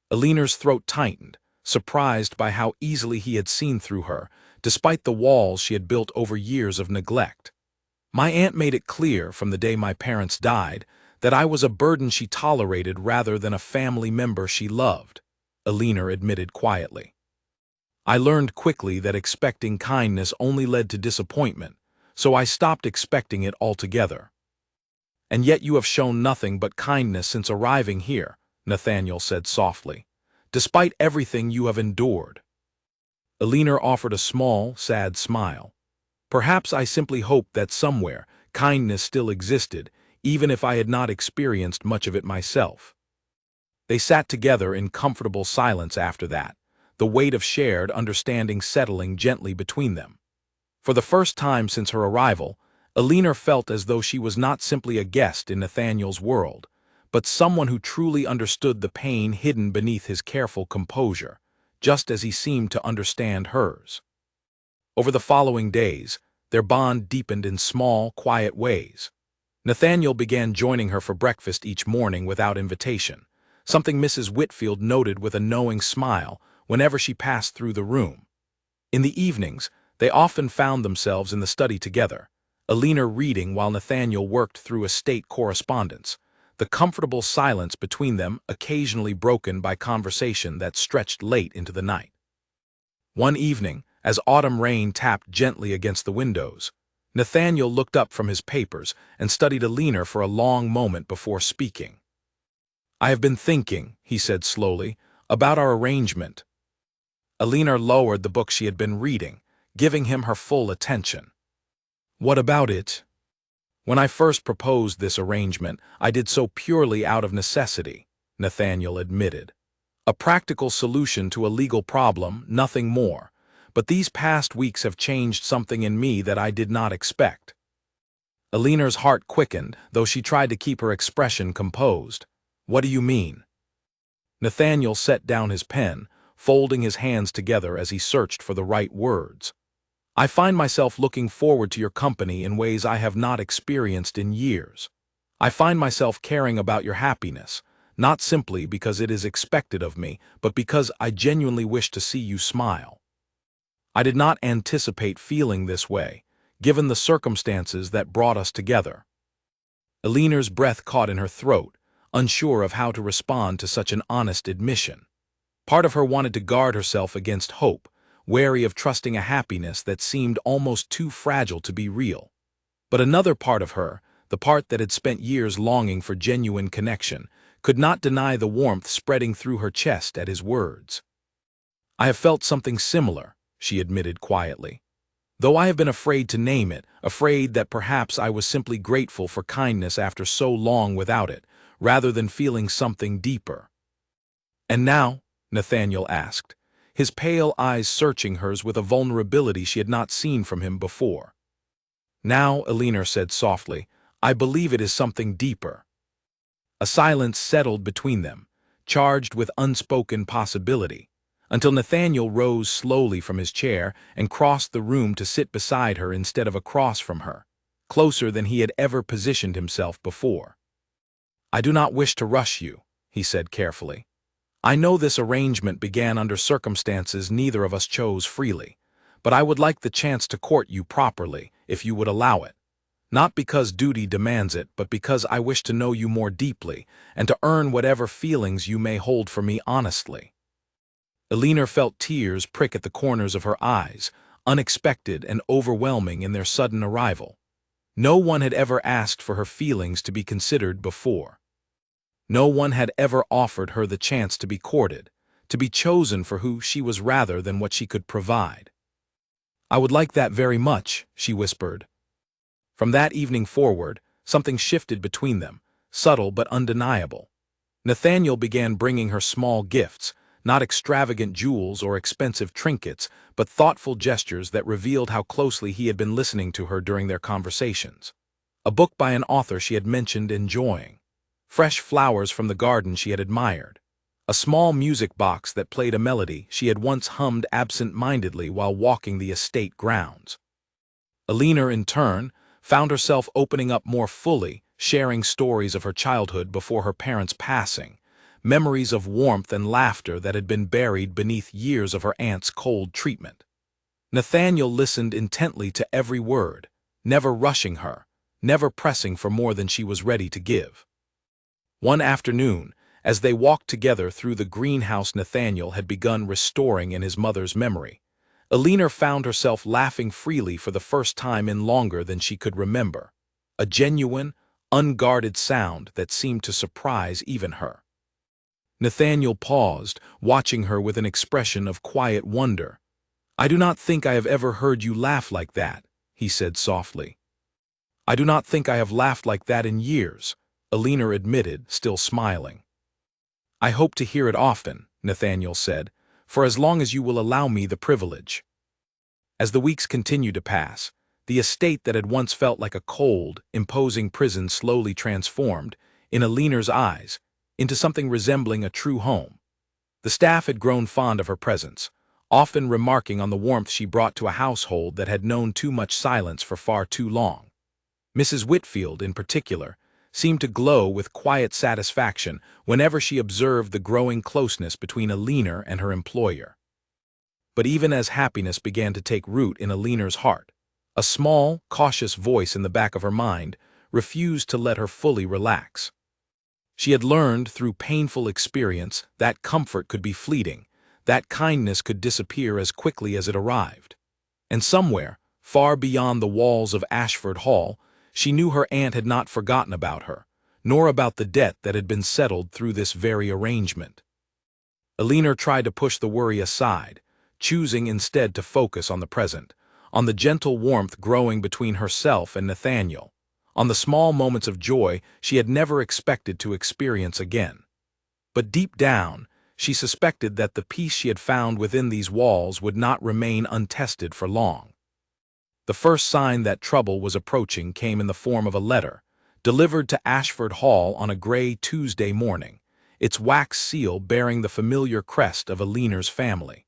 Eleanor's throat tightened, surprised by how easily he had seen through her, despite the walls she had built over years of neglect. My aunt made it clear from the day my parents died that I was a burden she tolerated rather than a family member she loved, Alina admitted quietly. I learned quickly that expecting kindness only led to disappointment, so I stopped expecting it altogether. And yet you have shown nothing but kindness since arriving here, Nathaniel said softly, despite everything you have endured. Alina offered a small, sad smile. Perhaps I simply hoped that somewhere kindness still existed, even if I had not experienced much of it myself. They sat together in comfortable silence after that, the weight of shared understanding settling gently between them. For the first time since her arrival, Alina felt as though she was not simply a guest in Nathaniel's world, but someone who truly understood the pain hidden beneath his careful composure, just as he seemed to understand hers. Over the following days, their bond deepened in small, quiet ways. Nathaniel began joining her for breakfast each morning without invitation, something Mrs. Whitfield noted with a knowing smile whenever she passed through the room. In the evenings, they often found themselves in the study together, Alina reading while Nathaniel worked through estate correspondence, the comfortable silence between them occasionally broken by conversation that stretched late into the night. One evening, as autumn rain tapped gently against the windows, Nathaniel looked up from his papers and studied Alina for a long moment before speaking. "I have been thinking," he said slowly, "about our arrangement." Alina lowered the book she had been reading, giving him her full attention. "What about it?" "When I first proposed this arrangement, I did so purely out of necessity," Nathaniel admitted. "A practical solution to a legal problem, nothing more. But these past weeks have changed something in me that I did not expect." Alina's heart quickened, though she tried to keep her expression composed. "What do you mean?" Nathaniel set down his pen, folding his hands together as he searched for the right words. "I find myself looking forward to your company in ways I have not experienced in years. I find myself caring about your happiness, not simply because it is expected of me, but because I genuinely wish to see you smile. I did not anticipate feeling this way, given the circumstances that brought us together." Alina's breath caught in her throat, unsure of how to respond to such an honest admission. Part of her wanted to guard herself against hope, wary of trusting a happiness that seemed almost too fragile to be real. But another part of her, the part that had spent years longing for genuine connection, could not deny the warmth spreading through her chest at his words. "I have felt something similar," she admitted quietly. "Though I have been afraid to name it, afraid that perhaps I was simply grateful for kindness after so long without it, rather than feeling something deeper." "And now?" Nathaniel asked, his pale eyes searching hers with a vulnerability she had not seen from him before. "Now," Alina said softly, "I believe it is something deeper." A silence settled between them, charged with unspoken possibility, until Nathaniel rose slowly from his chair and crossed the room to sit beside her instead of across from her, closer than he had ever positioned himself before. "I do not wish to rush you," he said carefully. "I know this arrangement began under circumstances neither of us chose freely, but I would like the chance to court you properly, if you would allow it. Not because duty demands it, but because I wish to know you more deeply, and to earn whatever feelings you may hold for me honestly." Alina felt tears prick at the corners of her eyes, unexpected and overwhelming in their sudden arrival. No one had ever asked for her feelings to be considered before. No one had ever offered her the chance to be courted, to be chosen for who she was rather than what she could provide. "I would like that very much," she whispered. From that evening forward, something shifted between them, subtle but undeniable. Nathaniel began bringing her small gifts, not extravagant jewels or expensive trinkets, but thoughtful gestures that revealed how closely he had been listening to her during their conversations. A book by an author she had mentioned enjoying, fresh flowers from the garden she had admired, a small music box that played a melody she had once hummed absent-mindedly while walking the estate grounds. Alina, in turn, found herself opening up more fully, sharing stories of her childhood before her parents' passing, memories of warmth and laughter that had been buried beneath years of her aunt's cold treatment. Nathaniel listened intently to every word, never rushing her, never pressing for more than she was ready to give. One afternoon, as they walked together through the greenhouse Nathaniel had begun restoring in his mother's memory, Alina found herself laughing freely for the first time in longer than she could remember, a genuine, unguarded sound that seemed to surprise even her. Nathaniel paused, watching her with an expression of quiet wonder. "I do not think I have ever heard you laugh like that," he said softly. "I do not think I have laughed like that in years," Alina admitted, still smiling. "I hope to hear it often," Nathaniel said, "for as long as you will allow me the privilege." As the weeks continued to pass, the estate that had once felt like a cold, imposing prison slowly transformed, in Alina's eyes, into something resembling a true home. The staff had grown fond of her presence, often remarking on the warmth she brought to a household that had known too much silence for far too long. Mrs. Whitfield, in particular, seemed to glow with quiet satisfaction whenever she observed the growing closeness between Alina and her employer. But even as happiness began to take root in Alina's heart, a small, cautious voice in the back of her mind refused to let her fully relax. She had learned through painful experience that comfort could be fleeting, that kindness could disappear as quickly as it arrived. And somewhere, far beyond the walls of Ashford Hall, she knew her aunt had not forgotten about her, nor about the debt that had been settled through this very arrangement. Alina tried to push the worry aside, choosing instead to focus on the present, on the gentle warmth growing between herself and Nathaniel, on the small moments of joy she had never expected to experience again. But deep down, she suspected that the peace she had found within these walls would not remain untested for long. The first sign that trouble was approaching came in the form of a letter, delivered to Ashford Hall on a gray Tuesday morning, its wax seal bearing the familiar crest of Alina's family.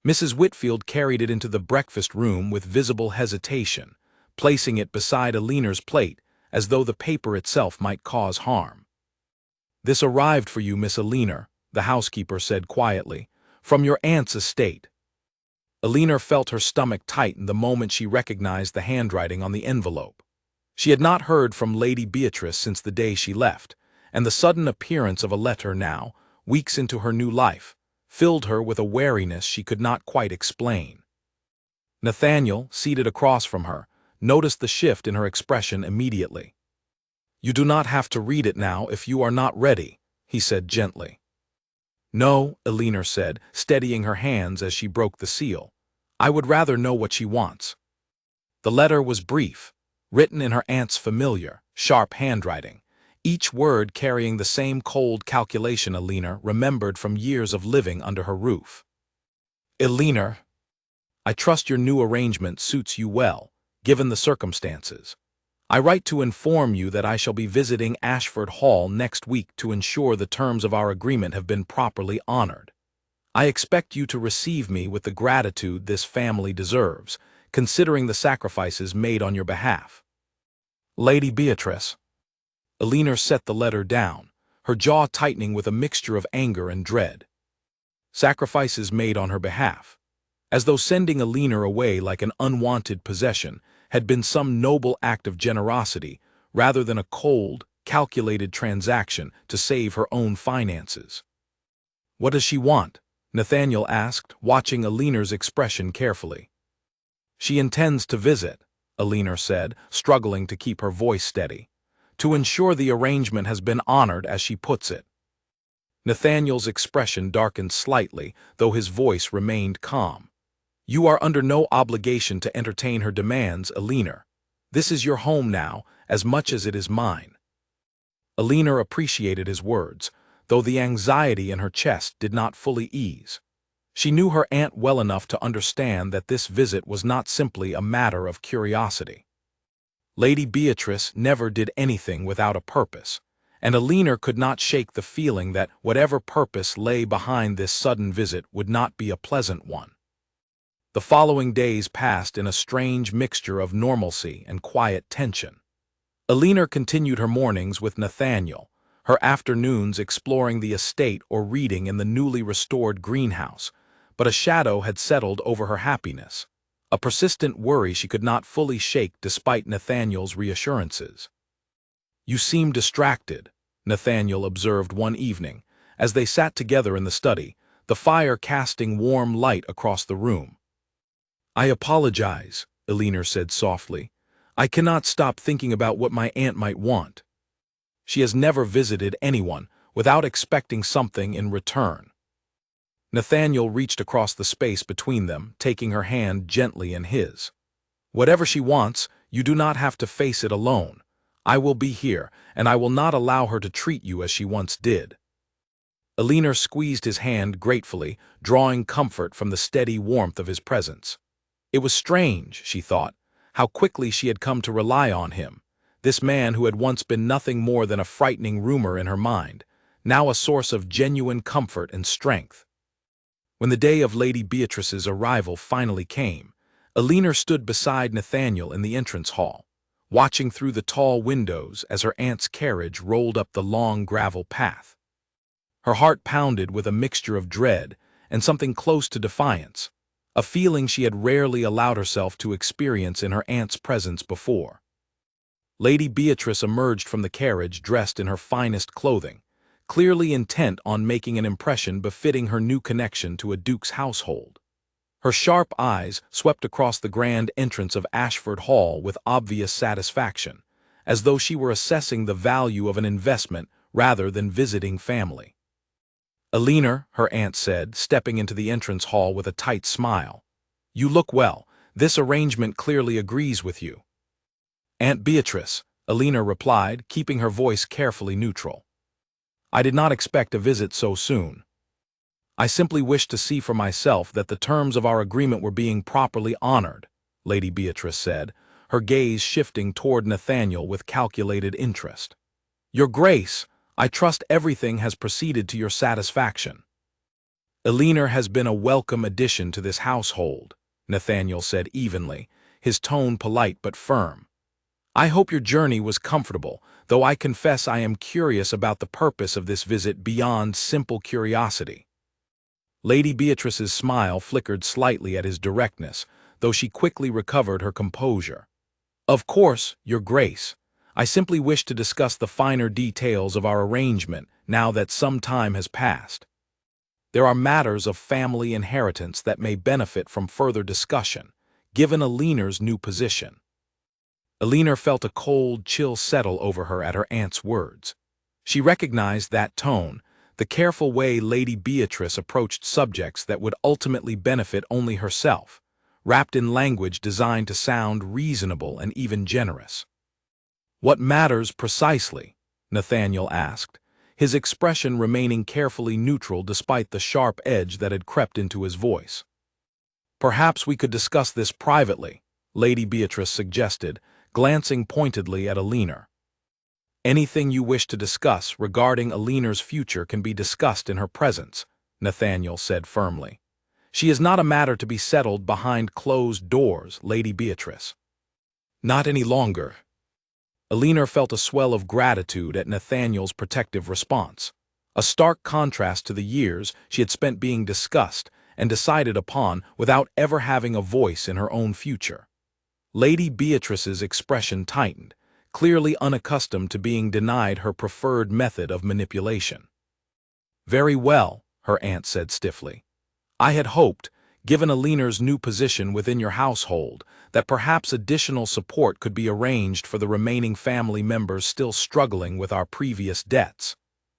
Mrs. Whitfield carried it into the breakfast room with visible hesitation, placing it beside Alina's plate as though the paper itself might cause harm. "This arrived for you, Miss Alina," the housekeeper said quietly, "from your aunt's estate." Alina felt her stomach tighten the moment she recognized the handwriting on the envelope. She had not heard from Lady Beatrice since the day she left, and the sudden appearance of a letter now, weeks into her new life, filled her with a wariness she could not quite explain. Nathaniel, seated across from her, noticed the shift in her expression immediately. "You do not have to read it now if you are not ready," he said gently. "No," Alina said, steadying her hands as she broke the seal. "I would rather know what she wants." The letter was brief, written in her aunt's familiar, sharp handwriting, each word carrying the same cold calculation Alina remembered from years of living under her roof. "Alina, I trust your new arrangement suits you well, given the circumstances. I write to inform you that I shall be visiting Ashford Hall next week to ensure the terms of our agreement have been properly honored. I expect you to receive me with the gratitude this family deserves, considering the sacrifices made on your behalf. Lady Beatrice." Alina set the letter down, her jaw tightening with a mixture of anger and dread. Sacrifices made on her behalf, as though sending Alina away like an unwanted possession had been some noble act of generosity rather than a cold, calculated transaction to save her own finances. "What does she want?" Nathaniel asked, watching Alina's expression carefully. "She intends to visit," Alina said, struggling to keep her voice steady, "to ensure the arrangement has been honored as she puts it." Nathaniel's expression darkened slightly, though his voice remained calm. "You are under no obligation to entertain her demands, Alina. This is your home now, as much as it is mine." Alina appreciated his words, though the anxiety in her chest did not fully ease. She knew her aunt well enough to understand that this visit was not simply a matter of curiosity. Lady Beatrice never did anything without a purpose, and Alina could not shake the feeling that whatever purpose lay behind this sudden visit would not be a pleasant one. The following days passed in a strange mixture of normalcy and quiet tension. Alina continued her mornings with Nathaniel, her afternoons exploring the estate or reading in the newly restored greenhouse, but a shadow had settled over her happiness. a persistent worry she could not fully shake despite Nathaniel's reassurances. "You seem distracted," Nathaniel observed one evening, as they sat together in the study, the fire casting warm light across the room. "I apologize," Elinor said softly. "I cannot stop thinking about what my aunt might want. She has never visited anyone without expecting something in return." Nathaniel reached across the space between them, taking her hand gently in his. "Whatever she wants, you do not have to face it alone. I will be here, and I will not allow her to treat you as she once did." Elinor squeezed his hand gratefully, drawing comfort from the steady warmth of his presence. It was strange, she thought, how quickly she had come to rely on him, this man who had once been nothing more than a frightening rumor in her mind, now a source of genuine comfort and strength. When the day of Lady Beatrice's arrival finally came, Elinor stood beside Nathaniel in the entrance hall, watching through the tall windows as her aunt's carriage rolled up the long gravel path. Her heart pounded with a mixture of dread and something close to defiance, a feeling she had rarely allowed herself to experience in her aunt's presence before. Lady Beatrice emerged from the carriage dressed in her finest clothing, clearly intent on making an impression befitting her new connection to a duke's household. Her sharp eyes swept across the grand entrance of Ashford Hall with obvious satisfaction, as though she were assessing the value of an investment rather than visiting family. "Elinor," her aunt said, stepping into the entrance hall with a tight smile, "you look well. This arrangement clearly agrees with you." "Aunt Beatrice," Elinor replied, keeping her voice carefully neutral. "I did not expect a visit so soon. I simply wished to see for myself that the terms of our agreement were being properly honored," Lady Beatrice said, her gaze shifting toward Nathaniel with calculated interest. "Your Grace, I trust everything has proceeded to your satisfaction." "Elinor has been a welcome addition to this household," Nathaniel said evenly, his tone polite but firm. "I hope your journey was comfortable, though I confess I am curious about the purpose of this visit beyond simple curiosity." Lady Beatrice's smile flickered slightly at his directness, though she quickly recovered her composure. "Of course, Your Grace. I simply wish to discuss the finer details of our arrangement now that some time has passed. There are matters of family inheritance that may benefit from further discussion, given Elinor's new position." Elinor felt a cold chill settle over her at her aunt's words. She recognized that tone, the careful way Lady Beatrice approached subjects that would ultimately benefit only herself, wrapped in language designed to sound reasonable and even generous. "What matters precisely?" Nathaniel asked, his expression remaining carefully neutral despite the sharp edge that had crept into his voice. "Perhaps we could discuss this privately," Lady Beatrice suggested, glancing pointedly at Elinor. "Anything you wish to discuss regarding Elinor's future can be discussed in her presence," Nathaniel said firmly. "She is not a matter to be settled behind closed doors, Lady Beatrice." "Not any longer." Elinor felt a swell of gratitude at Nathaniel's protective response, a stark contrast to the years she had spent being discussed and decided upon without ever having a voice in her own future. Lady Beatrice's expression tightened, clearly unaccustomed to being denied her preferred method of manipulation. "Very well," her aunt said stiffly. "I had hoped, given Elinor's new position within your household, that perhaps additional support could be arranged for the remaining family members still struggling with our previous debts.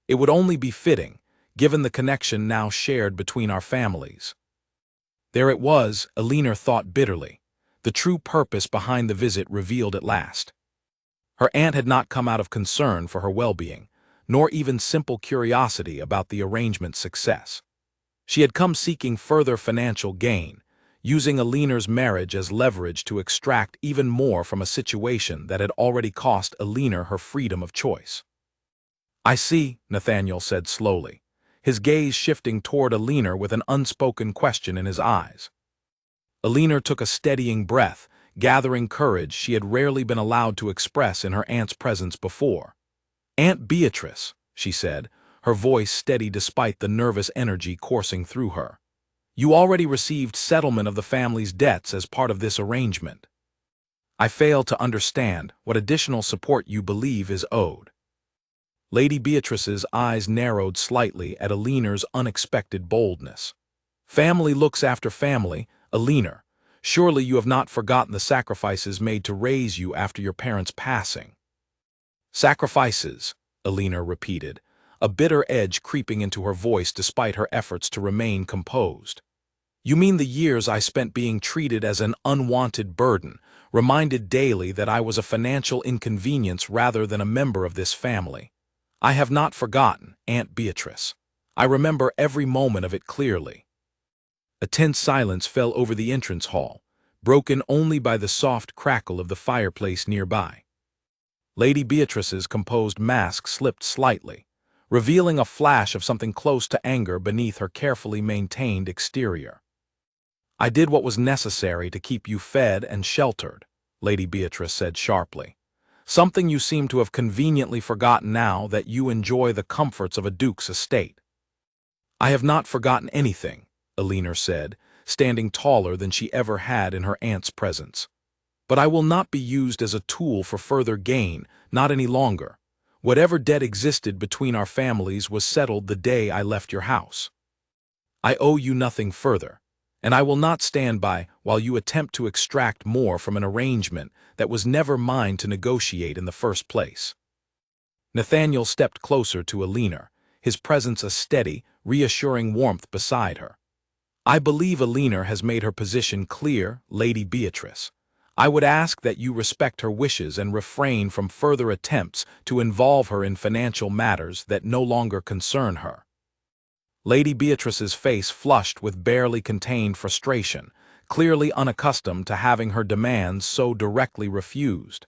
It would only be fitting, given the connection now shared between our families." There it was, Elinor thought bitterly, the true purpose behind the visit revealed at last. Her aunt had not come out of concern for her well-being, nor even simple curiosity about the arrangement's success. She had come seeking further financial gain, using Elinor's marriage as leverage to extract even more from a situation that had already cost Elinor her freedom of choice. "I see," Nathaniel said slowly, his gaze shifting toward Elinor with an unspoken question in his eyes. Elinor took a steadying breath, gathering courage she had rarely been allowed to express in her aunt's presence before. "Aunt Beatrice," she said, her voice steady despite the nervous energy coursing through her. You already received settlement of the family's debts as part of this arrangement. I fail to understand what additional support you believe is owed. Lady Beatrice's eyes narrowed slightly at Aliner's unexpected boldness. Family looks after family, Aliner. Surely you have not forgotten the sacrifices made to raise you after your parents' passing. Sacrifices, Aliner repeated, a bitter edge creeping into her voice despite her efforts to remain composed. You mean the years I spent being treated as an unwanted burden, reminded daily that I was a financial inconvenience rather than a member of this family. I have not forgotten, Aunt Beatrice. I remember every moment of it clearly. A tense silence fell over the entrance hall, broken only by the soft crackle of the fireplace nearby. Lady Beatrice's composed mask slipped slightly, revealing a flash of something close to anger beneath her carefully maintained exterior. I did what was necessary to keep you fed and sheltered, Lady Beatrice said sharply. Something you seem to have conveniently forgotten now that you enjoy the comforts of a duke's estate. I have not forgotten anything, Aliner said, standing taller than she ever had in her aunt's presence. But I will not be used as a tool for further gain, not any longer. Whatever debt existed between our families was settled the day I left your house. I owe you nothing further, and I will not stand by while you attempt to extract more from an arrangement that was never mine to negotiate in the first place. Nathaniel stepped closer to Aliner, his presence a steady, reassuring warmth beside her. I believe Aliner has made her position clear, Lady Beatrice. I would ask that you respect her wishes and refrain from further attempts to involve her in financial matters that no longer concern her. Lady Beatrice's face flushed with barely contained frustration, clearly unaccustomed to having her demands so directly refused.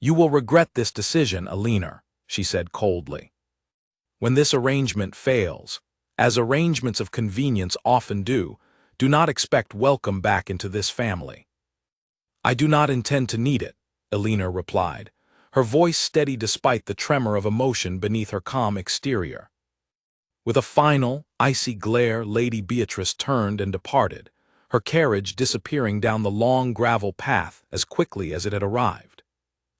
You will regret this decision, Aliner, she said coldly. When this arrangement fails, as arrangements of convenience often do not expect welcome back into this family. I do not intend to need it, Aliner replied, her voice steady despite the tremor of emotion beneath her calm exterior. With a final, icy glare, Lady Beatrice turned and departed, her carriage disappearing down the long gravel path as quickly as it had arrived.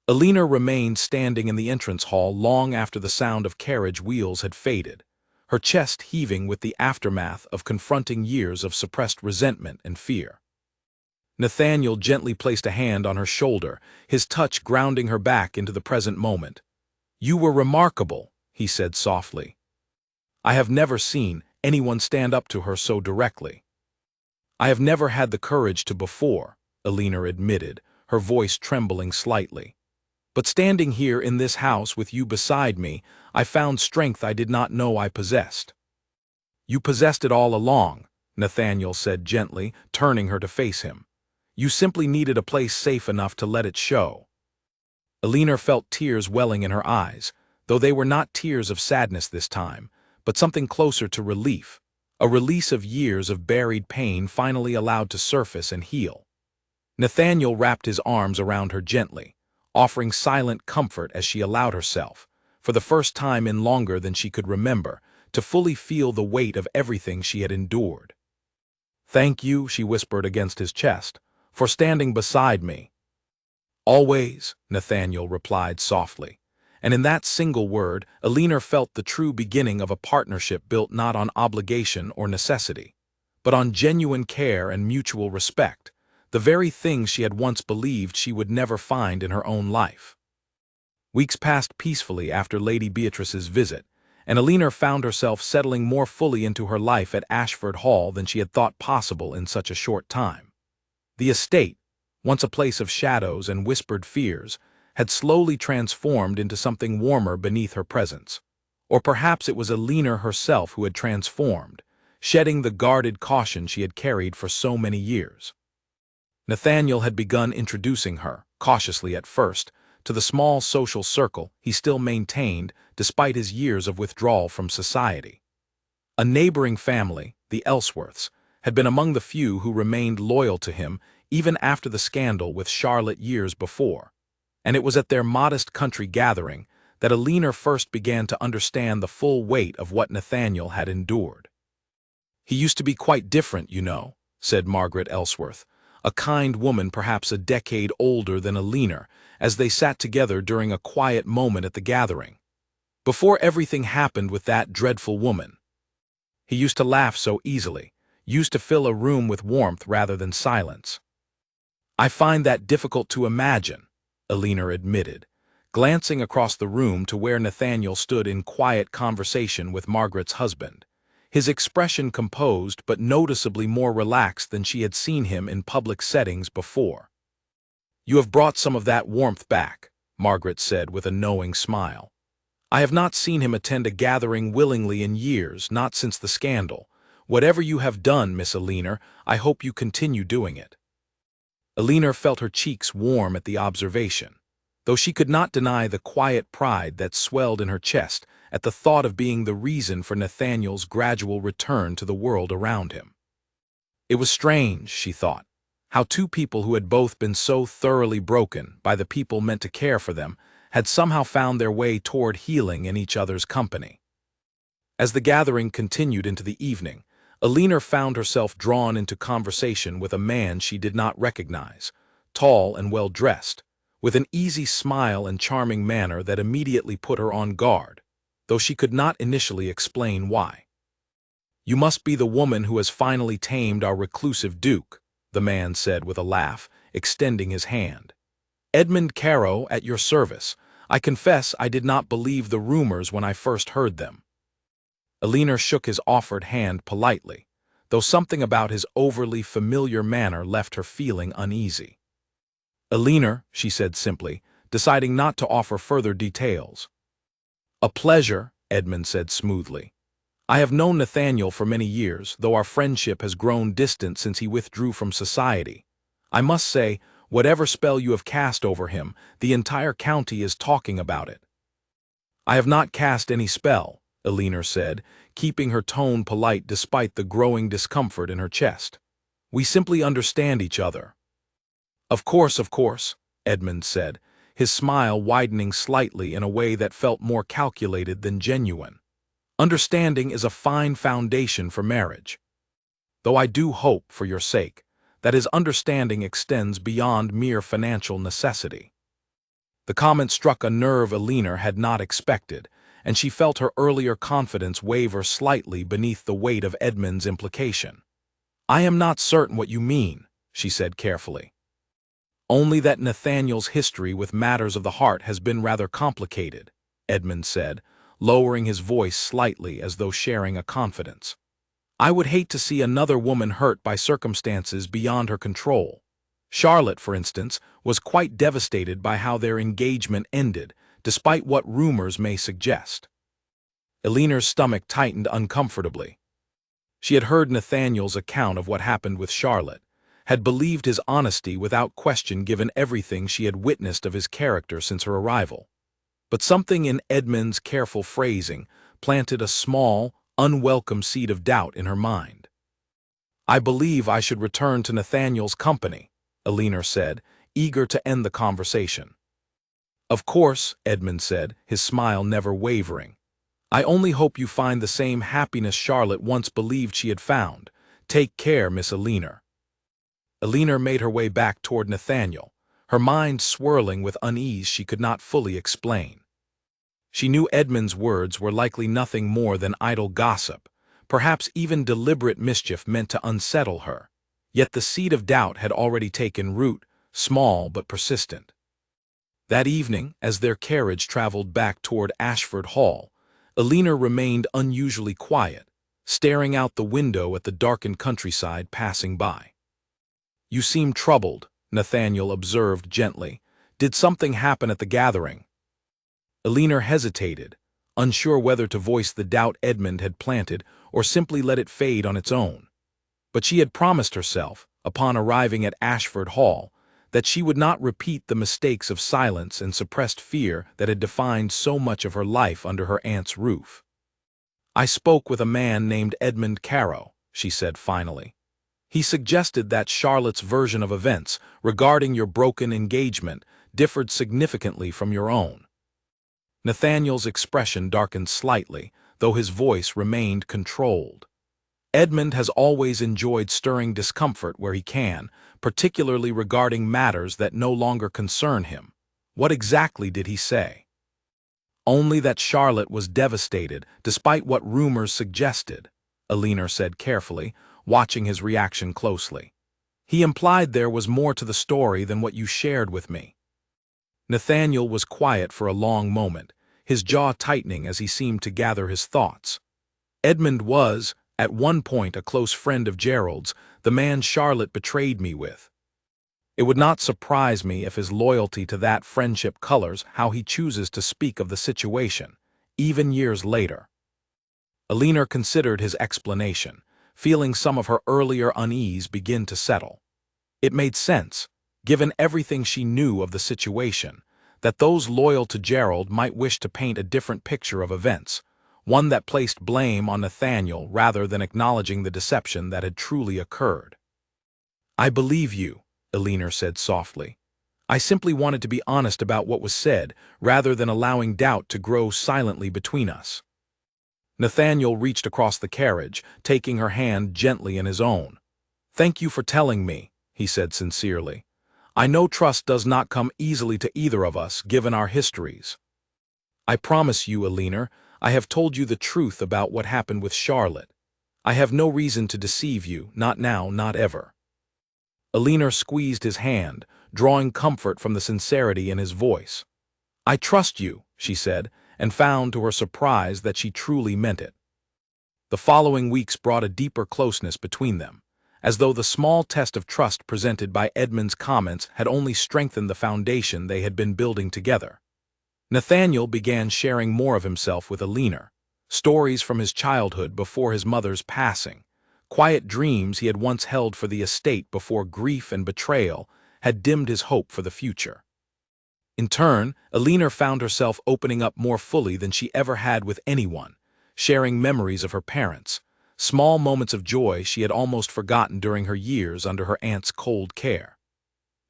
Aliner remained standing in the entrance hall long after the sound of carriage wheels had faded, her chest heaving with the aftermath of confronting years of suppressed resentment and fear. Nathaniel gently placed a hand on her shoulder, his touch grounding her back into the present moment. You were remarkable, he said softly. I have never seen anyone stand up to her so directly. I have never had the courage to before, Aliner admitted, her voice trembling slightly. But standing here in this house with you beside me, I found strength I did not know I possessed. You possessed it all along, Nathaniel said gently, turning her to face him. You simply needed a place safe enough to let it show. Aliner felt tears welling in her eyes, though they were not tears of sadness this time, but something closer to relief, a release of years of buried pain finally allowed to surface and heal. Nathaniel wrapped his arms around her gently, offering silent comfort as she allowed herself, for the first time in longer than she could remember, to fully feel the weight of everything she had endured. Thank you, she whispered against his chest, for standing beside me. Always, Nathaniel replied softly, and in that single word, Aliner felt the true beginning of a partnership built not on obligation or necessity, but on genuine care and mutual respect, the very things she had once believed she would never find in her own life. Weeks passed peacefully after Lady Beatrice's visit, and Aliner found herself settling more fully into her life at Ashford Hall than she had thought possible in such a short time. The estate, once a place of shadows and whispered fears, had slowly transformed into something warmer beneath her presence. Or perhaps it was Aliner herself who had transformed, shedding the guarded caution she had carried for so many years. Nathaniel had begun introducing her, cautiously at first, to the small social circle he still maintained despite his years of withdrawal from society. A neighboring family, the Ellsworths, had been among the few who remained loyal to him even after the scandal with Charlotte years before, and it was at their modest country gathering that Aliner first began to understand the full weight of what Nathaniel had endured. "He used to be quite different, you know," said Margaret Ellsworth, a kind woman perhaps a decade older than Alina, as they sat together during a quiet moment at the gathering. "Before everything happened with that dreadful woman. He used to laugh so easily, used to fill a room with warmth rather than silence." "I find that difficult to imagine," Alina admitted, glancing across the room to where Nathaniel stood in quiet conversation with Margaret's husband, his expression composed but noticeably more relaxed than she had seen him in public settings before. "You have brought some of that warmth back," Margaret said with a knowing smile. "I have not seen him attend a gathering willingly in years, not since the scandal. Whatever you have done, Miss Alina, I hope you continue doing it." Alina felt her cheeks warm at the observation, though she could not deny the quiet pride that swelled in her chest at the thought of being the reason for Nathaniel's gradual return to the world around him. It was strange, she thought, how two people who had both been so thoroughly broken by the people meant to care for them had somehow found their way toward healing in each other's company. As the gathering continued into the evening, Alina found herself drawn into conversation with a man she did not recognize, tall and well-dressed, with an easy smile and charming manner that immediately put her on guard, though she could not initially explain why. "You must be the woman who has finally tamed our reclusive duke," the man said with a laugh, extending his hand. "Edmund Caro, at your service. I confess I did not believe the rumors when I first heard them." Alina shook his offered hand politely, though something about his overly familiar manner left her feeling uneasy. "Alina," she said simply, deciding not to offer further details. "A pleasure," Edmund said smoothly. "I have known Nathaniel for many years, though our friendship has grown distant since he withdrew from society. I must say, whatever spell you have cast over him, the entire county is talking about it." "I have not cast any spell," Alina said, keeping her tone polite despite the growing discomfort in her chest. "We simply understand each other." Of course," Edmund said, his smile widening slightly in a way that felt more calculated than genuine. "Understanding is a fine foundation for marriage. Though I do hope, for your sake, that his understanding extends beyond mere financial necessity." The comment struck a nerve Alina had not expected, and she felt her earlier confidence waver slightly beneath the weight of Edmund's implication. "I am not certain what you mean," she said carefully. "Only that Nathaniel's history with matters of the heart has been rather complicated," Edmund said, lowering his voice slightly as though sharing a confidence. "I would hate to see another woman hurt by circumstances beyond her control. Charlotte, for instance, was quite devastated by how their engagement ended, despite what rumors may suggest." Alina's stomach tightened uncomfortably. She had heard Nathaniel's account of what happened with Charlotte, had believed his honesty without question given everything she had witnessed of his character since her arrival. But something in Edmund's careful phrasing planted a small, unwelcome seed of doubt in her mind. "I believe I should return to Nathaniel's company," Alina said, eager to end the conversation. "Of course," Edmund said, his smile never wavering. "I only hope you find the same happiness Charlotte once believed she had found. Take care, Miss Alina." Alina made her way back toward Nathaniel, her mind swirling with unease she could not fully explain. She knew Edmund's words were likely nothing more than idle gossip, perhaps even deliberate mischief meant to unsettle her, yet the seed of doubt had already taken root, small but persistent. That evening, as their carriage traveled back toward Ashford Hall, Alina remained unusually quiet, staring out the window at the darkened countryside passing by. "You seem troubled," Nathaniel observed gently. "Did something happen at the gathering?" Alina hesitated, unsure whether to voice the doubt Edmund had planted or simply let it fade on its own. But she had promised herself, upon arriving at Ashford Hall, that she would not repeat the mistakes of silence and suppressed fear that had defined so much of her life under her aunt's roof. "I spoke with a man named Edmund Caro," she said finally. "He suggested that Charlotte's version of events regarding your broken engagement differed significantly from your own." Nathaniel's expression darkened slightly, though his voice remained controlled. Edmund has always enjoyed stirring discomfort where he can, particularly regarding matters that no longer concern him. What exactly did he say? Only that Charlotte was devastated, despite what rumors suggested, Elinor said carefully, watching his reaction closely. He implied there was more to the story than what you shared with me. Nathaniel was quiet for a long moment, his jaw tightening as he seemed to gather his thoughts. Edmund was, at one point, a close friend of Gerald's, the man Charlotte betrayed me with. It would not surprise me if his loyalty to that friendship colors how he chooses to speak of the situation, even years later. Elinor considered his explanation, feeling some of her earlier unease begin to settle. It made sense, given everything she knew of the situation, that those loyal to Gerald might wish to paint a different picture of events, one that placed blame on Nathaniel rather than acknowledging the deception that had truly occurred. "I believe you," Elinor said softly. "I simply wanted to be honest about what was said, rather than allowing doubt to grow silently between us." Nathaniel reached across the carriage, taking her hand gently in his own. "Thank you for telling me," he said sincerely. "I know trust does not come easily to either of us, given our histories. I promise you, Elinor, I have told you the truth about what happened with Charlotte. I have no reason to deceive you, not now, not ever." Elinor squeezed his hand, drawing comfort from the sincerity in his voice. "I trust you," she said, and found to her surprise that she truly meant it. The following weeks brought a deeper closeness between them, as though the small test of trust presented by Edmund's comments had only strengthened the foundation they had been building together. Nathaniel began sharing more of himself with Elinor, stories from his childhood before his mother's passing, quiet dreams he had once held for the estate before grief and betrayal had dimmed his hope for the future. In turn, Elinor found herself opening up more fully than she ever had with anyone, sharing memories of her parents, small moments of joy she had almost forgotten during her years under her aunt's cold care.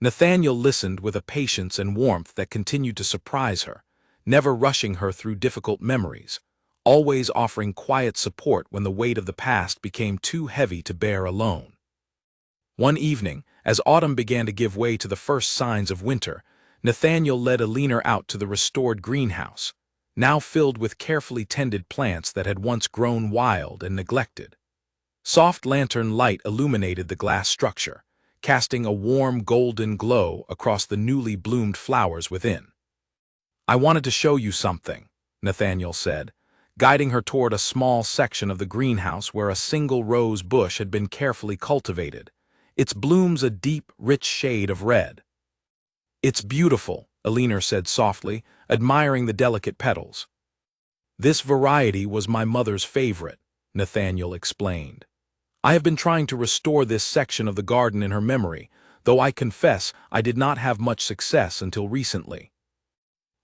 Nathaniel listened with a patience and warmth that continued to surprise her, never rushing her through difficult memories, always offering quiet support when the weight of the past became too heavy to bear alone. One evening, as autumn began to give way to the first signs of winter, Nathaniel led Elinor out to the restored greenhouse, now filled with carefully tended plants that had once grown wild and neglected. Soft lantern light illuminated the glass structure, casting a warm golden glow across the newly bloomed flowers within. "I wanted to show you something," Nathaniel said, guiding her toward a small section of the greenhouse where a single rose bush had been carefully cultivated, its blooms a deep, rich shade of red. "It's beautiful," Elinor said softly, admiring the delicate petals. "This variety was my mother's favorite," Nathaniel explained. "I have been trying to restore this section of the garden in her memory, though I confess I did not have much success until recently."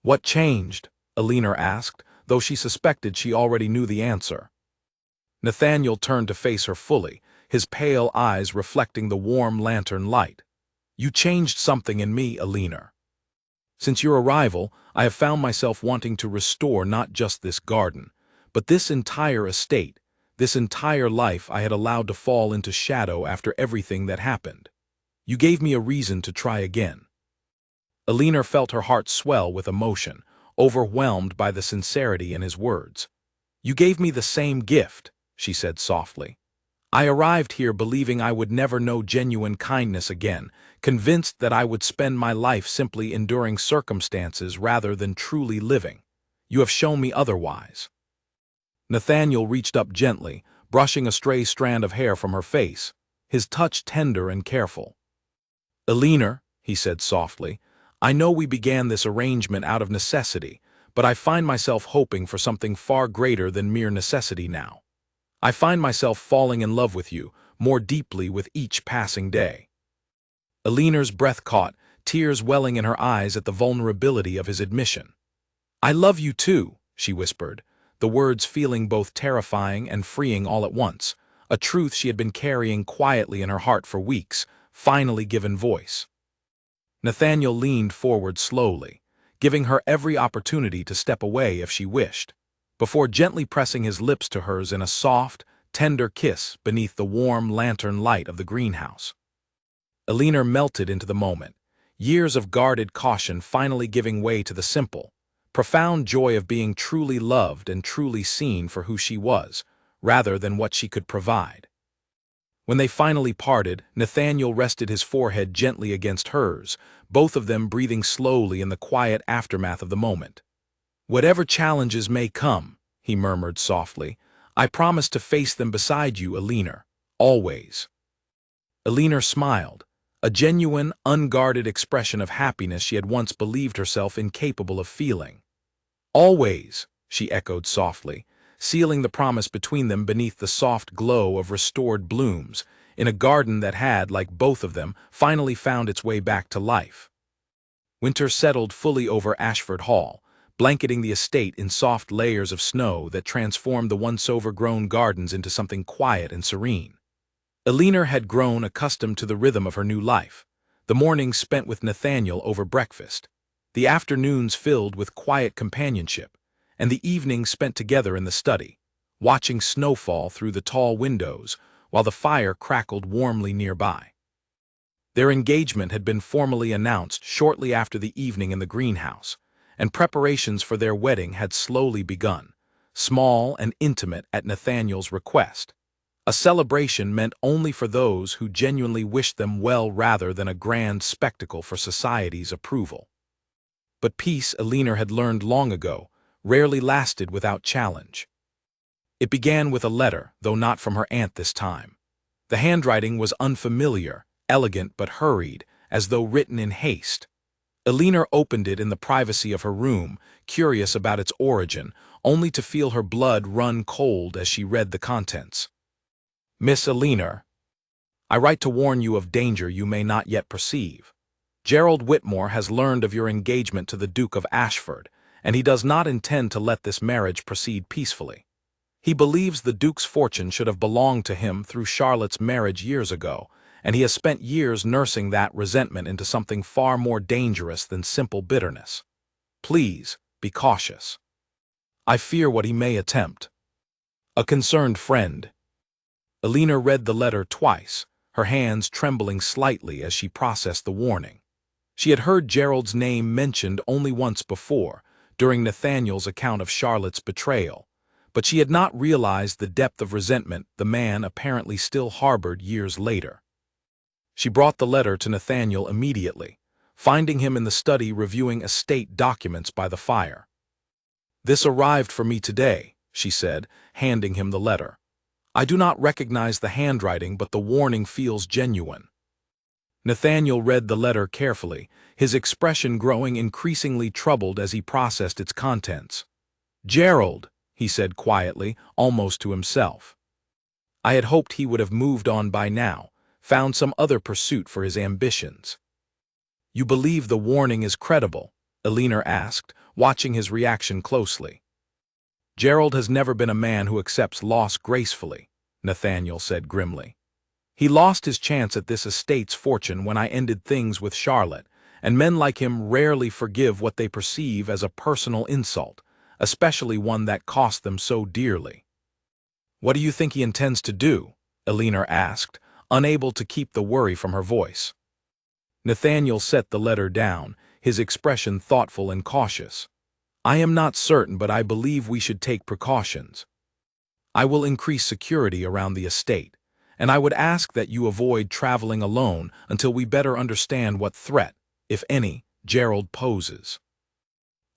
"What changed?" Elinor asked, though she suspected she already knew the answer. Nathaniel turned to face her fully, his pale eyes reflecting the warm lantern light. "You changed something in me, Elinor. Since your arrival, I have found myself wanting to restore not just this garden, but this entire estate, this entire life I had allowed to fall into shadow after everything that happened. You gave me a reason to try again." Elinor felt her heart swell with emotion, overwhelmed by the sincerity in his words. "You gave me the same gift," she said softly. "I arrived here believing I would never know genuine kindness again, convinced that I would spend my life simply enduring circumstances rather than truly living. You have shown me otherwise." Nathaniel reached up gently, brushing a stray strand of hair from her face, his touch tender and careful. "Elinor," he said softly, "I know we began this arrangement out of necessity, but I find myself hoping for something far greater than mere necessity now. I find myself falling in love with you, more deeply with each passing day." Elinor's breath caught, tears welling in her eyes at the vulnerability of his admission. "I love you too," she whispered, the words feeling both terrifying and freeing all at once, a truth she had been carrying quietly in her heart for weeks, finally given voice. Nathaniel leaned forward slowly, giving her every opportunity to step away if she wished, before gently pressing his lips to hers in a soft, tender kiss beneath the warm lantern light of the greenhouse. Elinor melted into the moment, years of guarded caution finally giving way to the simple, profound joy of being truly loved and truly seen for who she was, rather than what she could provide. When they finally parted, Nathaniel rested his forehead gently against hers, both of them breathing slowly in the quiet aftermath of the moment. "Whatever challenges may come," he murmured softly, "I promise to face them beside you, Elinor, always." Elinor smiled, a genuine, unguarded expression of happiness she had once believed herself incapable of feeling. "Always," she echoed softly, sealing the promise between them beneath the soft glow of restored blooms, in a garden that had, like both of them, finally found its way back to life. Winter settled fully over Ashford Hall, blanketing the estate in soft layers of snow that transformed the once overgrown gardens into something quiet and serene. Elinor had grown accustomed to the rhythm of her new life, the mornings spent with Nathaniel over breakfast, the afternoons filled with quiet companionship, and the evenings spent together in the study, watching snowfall through the tall windows while the fire crackled warmly nearby. Their engagement had been formally announced shortly after the evening in the greenhouse, and preparations for their wedding had slowly begun, small and intimate at Nathaniel's request, a celebration meant only for those who genuinely wished them well rather than a grand spectacle for society's approval. But peace, Elinor had learned long ago, rarely lasted without challenge. It began with a letter, though not from her aunt this time. The handwriting was unfamiliar, elegant but hurried, as though written in haste. Elinor opened it in the privacy of her room, curious about its origin, only to feel her blood run cold as she read the contents. "Miss Elinor, I write to warn you of danger you may not yet perceive. Gerald Whitmore has learned of your engagement to the Duke of Ashford, and he does not intend to let this marriage proceed peacefully. He believes the Duke's fortune should have belonged to him through Charlotte's marriage years ago, and he has spent years nursing that resentment into something far more dangerous than simple bitterness. Please, be cautious. I fear what he may attempt. A concerned friend." Elinor read the letter twice, her hands trembling slightly as she processed the warning. She had heard Gerald's name mentioned only once before, during Nathaniel's account of Charlotte's betrayal, but she had not realized the depth of resentment the man apparently still harbored years later. She brought the letter to Nathaniel immediately, finding him in the study reviewing estate documents by the fire. "This arrived for me today," she said, handing him the letter. "I do not recognize the handwriting, but the warning feels genuine." Nathaniel read the letter carefully, his expression growing increasingly troubled as he processed its contents. "Gerald," he said quietly, almost to himself. I had hoped he would have moved on by now, found some other pursuit for his ambitions. "You believe the warning is credible?" Elinor asked, watching his reaction closely. "Gerald has never been a man who accepts loss gracefully," Nathaniel said grimly. "He lost his chance at this estate's fortune when I ended things with Charlotte, and men like him rarely forgive what they perceive as a personal insult, especially one that cost them so dearly." "What do you think he intends to do?" Elinor asked, unable to keep the worry from her voice. Nathaniel set the letter down, his expression thoughtful and cautious. "I am not certain, but I believe we should take precautions. I will increase security around the estate, and I would ask that you avoid traveling alone until we better understand what threat, if any, Gerald poses."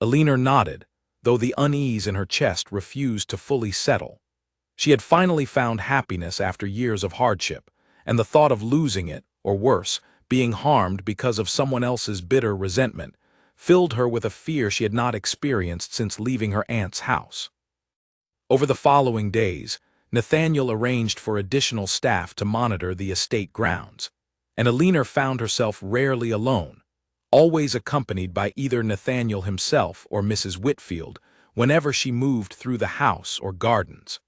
Elinor nodded, though the unease in her chest refused to fully settle. She had finally found happiness after years of hardship, and the thought of losing it, or worse, being harmed because of someone else's bitter resentment, filled her with a fear she had not experienced since leaving her aunt's house. Over the following days, Nathaniel arranged for additional staff to monitor the estate grounds, and Elinor found herself rarely alone, always accompanied by either Nathaniel himself or Mrs. Whitfield whenever she moved through the house or gardens.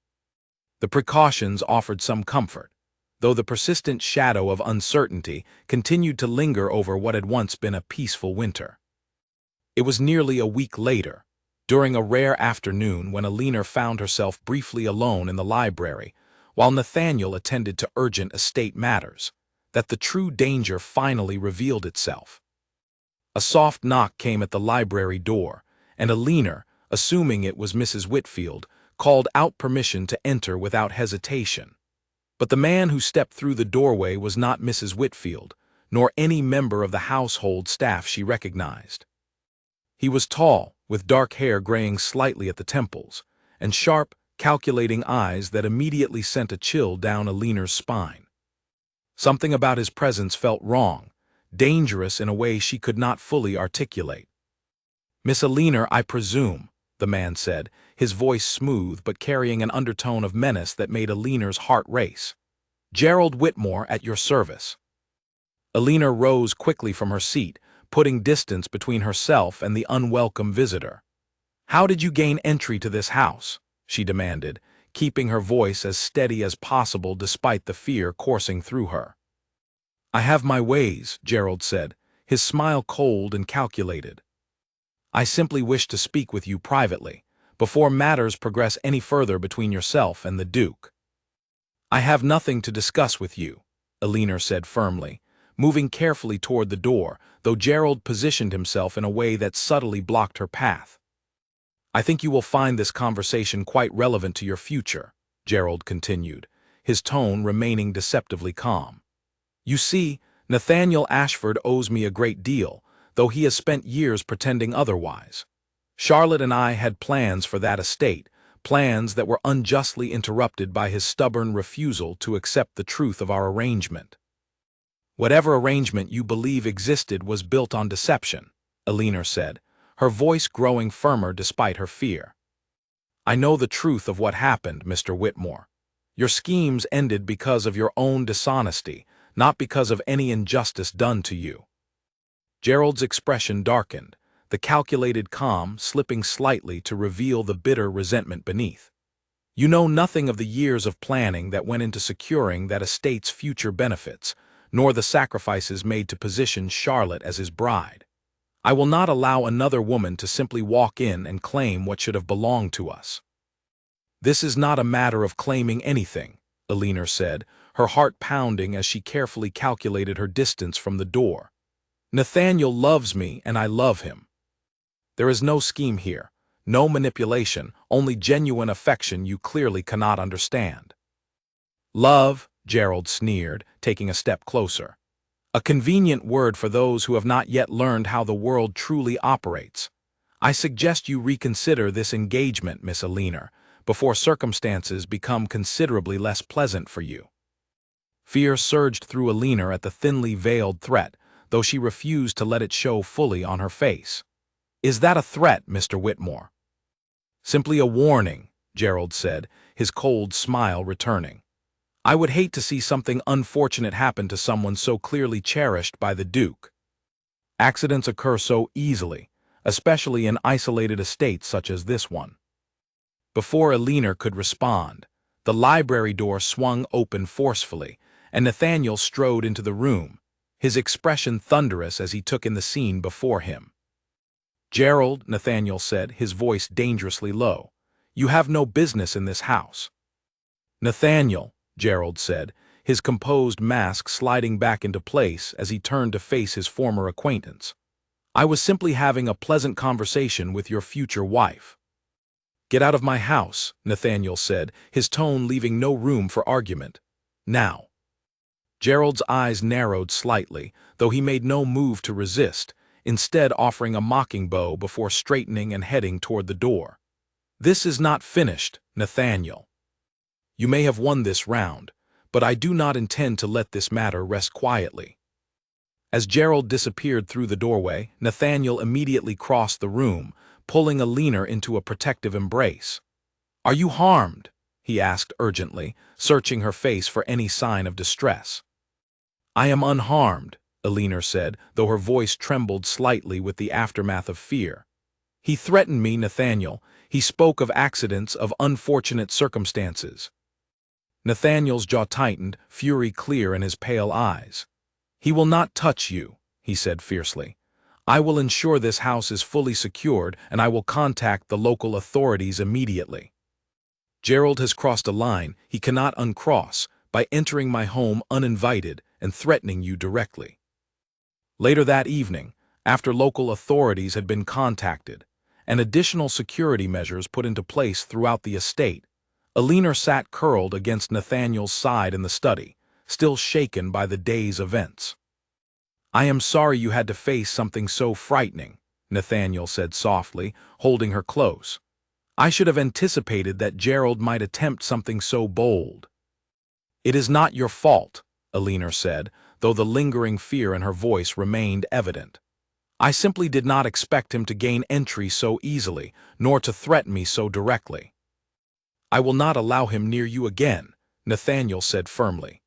The precautions offered some comfort, though the persistent shadow of uncertainty continued to linger over what had once been a peaceful winter. It was nearly a week later, during a rare afternoon when Elinor found herself briefly alone in the library, while Nathaniel attended to urgent estate matters, that the true danger finally revealed itself. A soft knock came at the library door, and Alina, assuming it was Mrs. Whitfield, called out permission to enter without hesitation. But the man who stepped through the doorway was not Mrs. Whitfield, nor any member of the household staff she recognized. He was tall, with dark hair graying slightly at the temples, and sharp, calculating eyes that immediately sent a chill down Alina's spine. Something about his presence felt wrong, dangerous in a way she could not fully articulate. "Miss Alina, I presume," the man said, his voice smooth but carrying an undertone of menace that made Alina's heart race. "Gerald Whitmore at your service." Alina rose quickly from her seat, putting distance between herself and the unwelcome visitor. "How did you gain entry to this house?" she demanded, keeping her voice as steady as possible despite the fear coursing through her. "I have my ways," Gerald said, his smile cold and calculated. "I simply wish to speak with you privately, before matters progress any further between yourself and the Duke." "I have nothing to discuss with you," Alina said firmly, moving carefully toward the door, though Gerald positioned himself in a way that subtly blocked her path. "I think you will find this conversation quite relevant to your future," Gerald continued, his tone remaining deceptively calm. "You see, Nathaniel Ashford owes me a great deal, though he has spent years pretending otherwise. Charlotte and I had plans for that estate, plans that were unjustly interrupted by his stubborn refusal to accept the truth of our arrangement." "Whatever arrangement you believe existed was built on deception," Alina said, her voice growing firmer despite her fear. "I know the truth of what happened, Mr. Whitmore. Your schemes ended because of your own dishonesty, not because of any injustice done to you." Gerald's expression darkened, the calculated calm slipping slightly to reveal the bitter resentment beneath. "You know nothing of the years of planning that went into securing that estate's future benefits, nor the sacrifices made to position Charlotte as his bride. I will not allow another woman to simply walk in and claim what should have belonged to us." "This is not a matter of claiming anything," Alina said, her heart pounding as she carefully calculated her distance from the door. "Nathaniel loves me and I love him. There is no scheme here, no manipulation, only genuine affection you clearly cannot understand." "Love," Gerald sneered, taking a step closer. "A convenient word for those who have not yet learned how the world truly operates. I suggest you reconsider this engagement, Miss Alina, before circumstances become considerably less pleasant for you." Fear surged through Alina at the thinly veiled threat, though she refused to let it show fully on her face. "Is that a threat, Mr. Whitmore?" "Simply a warning," Gerald said, his cold smile returning. "I would hate to see something unfortunate happen to someone so clearly cherished by the Duke. Accidents occur so easily, especially in isolated estates such as this one." Before Alina could respond, the library door swung open forcefully, and Nathaniel strode into the room, his expression thunderous as he took in the scene before him. "Gerald," Nathaniel said, his voice dangerously low, "you have no business in this house." "Nathaniel," Gerald said, his composed mask sliding back into place as he turned to face his former acquaintance, "I was simply having a pleasant conversation with your future wife." "Get out of my house," Nathaniel said, his tone leaving no room for argument. "Now." Gerald's eyes narrowed slightly, though he made no move to resist, instead offering a mocking bow before straightening and heading toward the door. "This is not finished, Nathaniel. You may have won this round, but I do not intend to let this matter rest quietly." As Gerald disappeared through the doorway, Nathaniel immediately crossed the room, pulling Alina into a protective embrace. "Are you harmed?" he asked urgently, searching her face for any sign of distress. "I am unharmed," Alina said, though her voice trembled slightly with the aftermath of fear. "He threatened me, Nathaniel. He spoke of accidents, of unfortunate circumstances." Nathaniel's jaw tightened, fury clear in his pale eyes. "He will not touch you," he said fiercely. "I will ensure this house is fully secured, and I will contact the local authorities immediately." Gerald has crossed a line he cannot uncross by entering my home uninvited and threatening you directly. Later that evening, after local authorities had been contacted and additional security measures put into place throughout the estate, Alina sat curled against Nathaniel's side in the study, still shaken by the day's events. "I am sorry you had to face something so frightening," Nathaniel said softly, holding her close. "I should have anticipated that Gerald might attempt something so bold." "It is not your fault," Alina said, though the lingering fear in her voice remained evident. "I simply did not expect him to gain entry so easily, nor to threaten me so directly." "I will not allow him near you again," Nathaniel said firmly.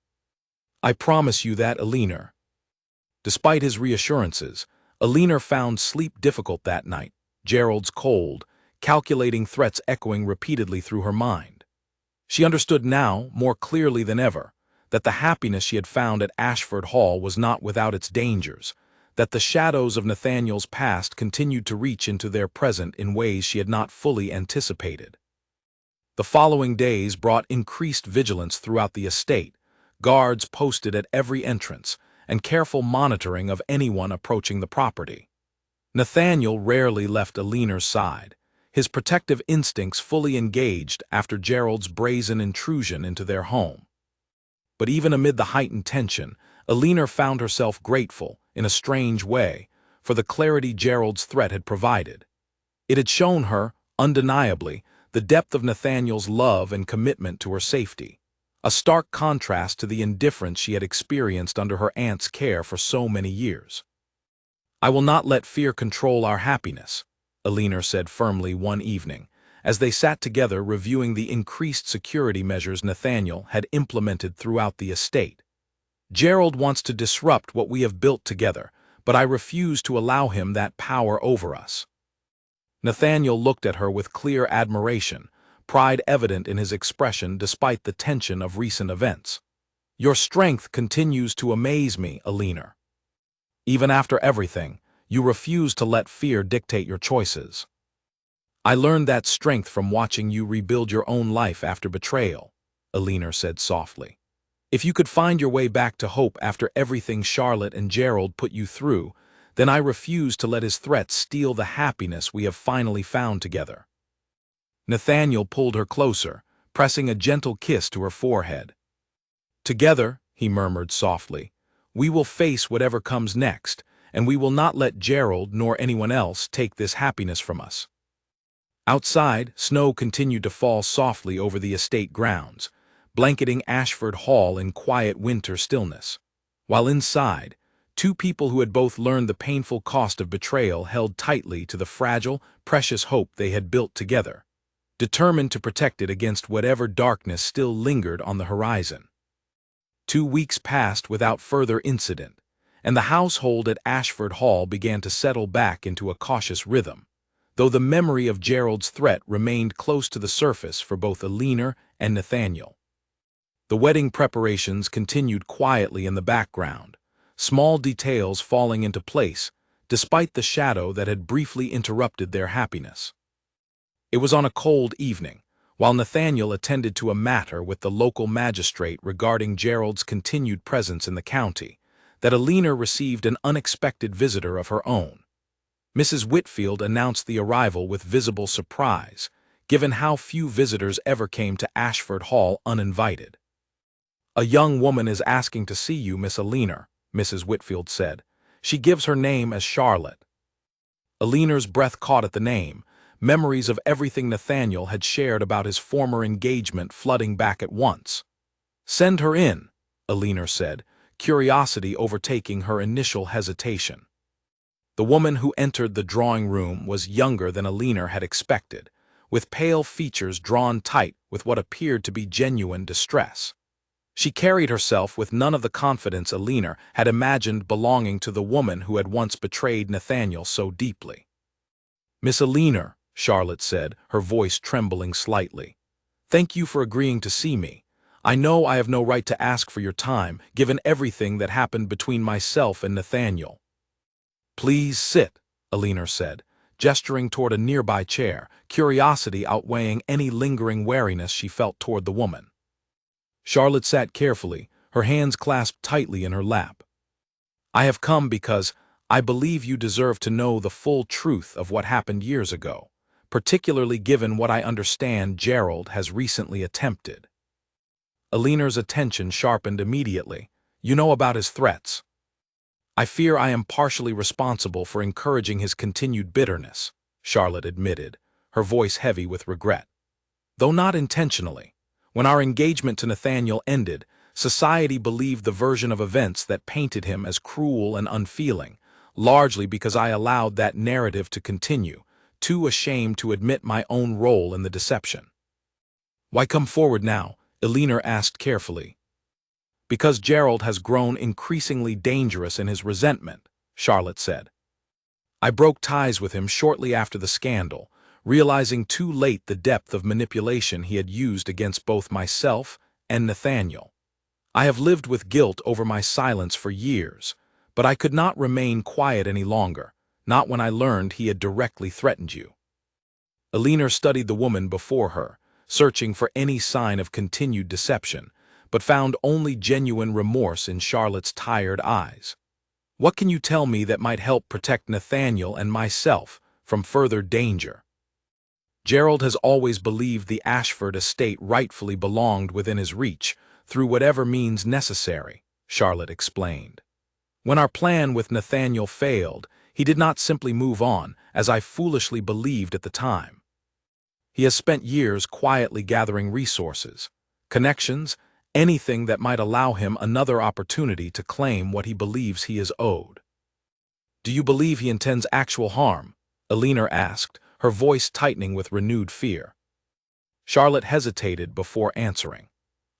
"I promise you that, Alina." Despite his reassurances, Alina found sleep difficult that night, Gerald's cold, calculating threats echoing repeatedly through her mind. She understood now, more clearly than ever, that the happiness she had found at Ashford Hall was not without its dangers, that the shadows of Nathaniel's past continued to reach into their present in ways she had not fully anticipated. The following days brought increased vigilance throughout the estate, guards posted at every entrance, and careful monitoring of anyone approaching the property. Nathaniel rarely left Alina's side, his protective instincts fully engaged after Gerald's brazen intrusion into their home. But even amid the heightened tension, Alina found herself grateful, in a strange way, for the clarity Gerald's threat had provided. It had shown her, undeniably, the depth of Nathaniel's love and commitment to her safety, a stark contrast to the indifference she had experienced under her aunt's care for so many years. "I will not let fear control our happiness," Alina said firmly one evening, as they sat together reviewing the increased security measures Nathaniel had implemented throughout the estate. "Gerald wants to disrupt what we have built together, but I refuse to allow him that power over us." Nathaniel looked at her with clear admiration, pride evident in his expression despite the tension of recent events. "Your strength continues to amaze me, Alina. Even after everything, you refuse to let fear dictate your choices." "I learned that strength from watching you rebuild your own life after betrayal," Alina said softly. "If you could find your way back to hope after everything Charlotte and Gerald put you through, then I refuse to let his threats steal the happiness we have finally found together." Nathaniel pulled her closer, pressing a gentle kiss to her forehead. "Together," he murmured softly, "we will face whatever comes next, and we will not let Gerald nor anyone else take this happiness from us." Outside, snow continued to fall softly over the estate grounds, blanketing Ashford Hall in quiet winter stillness, while inside, two people who had both learned the painful cost of betrayal held tightly to the fragile, precious hope they had built together, determined to protect it against whatever darkness still lingered on the horizon. 2 weeks passed without further incident, and the household at Ashford Hall began to settle back into a cautious rhythm, though the memory of Gerald's threat remained close to the surface for both Alina and Nathaniel. The wedding preparations continued quietly in the background, small details falling into place, despite the shadow that had briefly interrupted their happiness. It was on a cold evening, while Nathaniel attended to a matter with the local magistrate regarding Gerald's continued presence in the county, that Alina received an unexpected visitor of her own. Mrs. Whitfield announced the arrival with visible surprise, given how few visitors ever came to Ashford Hall uninvited. "A young woman is asking to see you, Miss Alina," Mrs. Whitfield said. "She gives her name as Charlotte." Alina's breath caught at the name, memories of everything Nathaniel had shared about his former engagement flooding back at once. "Send her in," Alina said, curiosity overtaking her initial hesitation. The woman who entered the drawing room was younger than Alina had expected, with pale features drawn tight with what appeared to be genuine distress. She carried herself with none of the confidence Alina had imagined belonging to the woman who had once betrayed Nathaniel so deeply. "Miss Alina," Charlotte said, her voice trembling slightly, "thank you for agreeing to see me. I know I have no right to ask for your time, given everything that happened between myself and Nathaniel." "Please sit," Alina said, gesturing toward a nearby chair, curiosity outweighing any lingering wariness she felt toward the woman. Charlotte sat carefully, her hands clasped tightly in her lap. "I have come because I believe you deserve to know the full truth of what happened years ago, particularly given what I understand Gerald has recently attempted." Alina's attention sharpened immediately. "You know about his threats." "I fear I am partially responsible for encouraging his continued bitterness," Charlotte admitted, her voice heavy with regret. "Though not intentionally. When our engagement to Nathaniel ended, society believed the version of events that painted him as cruel and unfeeling, largely because I allowed that narrative to continue, too ashamed to admit my own role in the deception." "Why come forward now?" Alina asked carefully. "Because Gerald has grown increasingly dangerous in his resentment," Charlotte said. "I broke ties with him shortly after the scandal, realizing too late the depth of manipulation he had used against both myself and Nathaniel. I have lived with guilt over my silence for years, but I could not remain quiet any longer, not when I learned he had directly threatened you." Alina studied the woman before her, searching for any sign of continued deception, but found only genuine remorse in Charlotte's tired eyes. "What can you tell me that might help protect Nathaniel and myself from further danger?" "Gerald has always believed the Ashford estate rightfully belonged within his reach, through whatever means necessary," Charlotte explained. "When our plan with Nathaniel failed, he did not simply move on, as I foolishly believed at the time. He has spent years quietly gathering resources, connections, anything that might allow him another opportunity to claim what he believes he is owed." "Do you believe he intends actual harm?" Alina asked, her voice tightening with renewed fear. Charlotte hesitated before answering.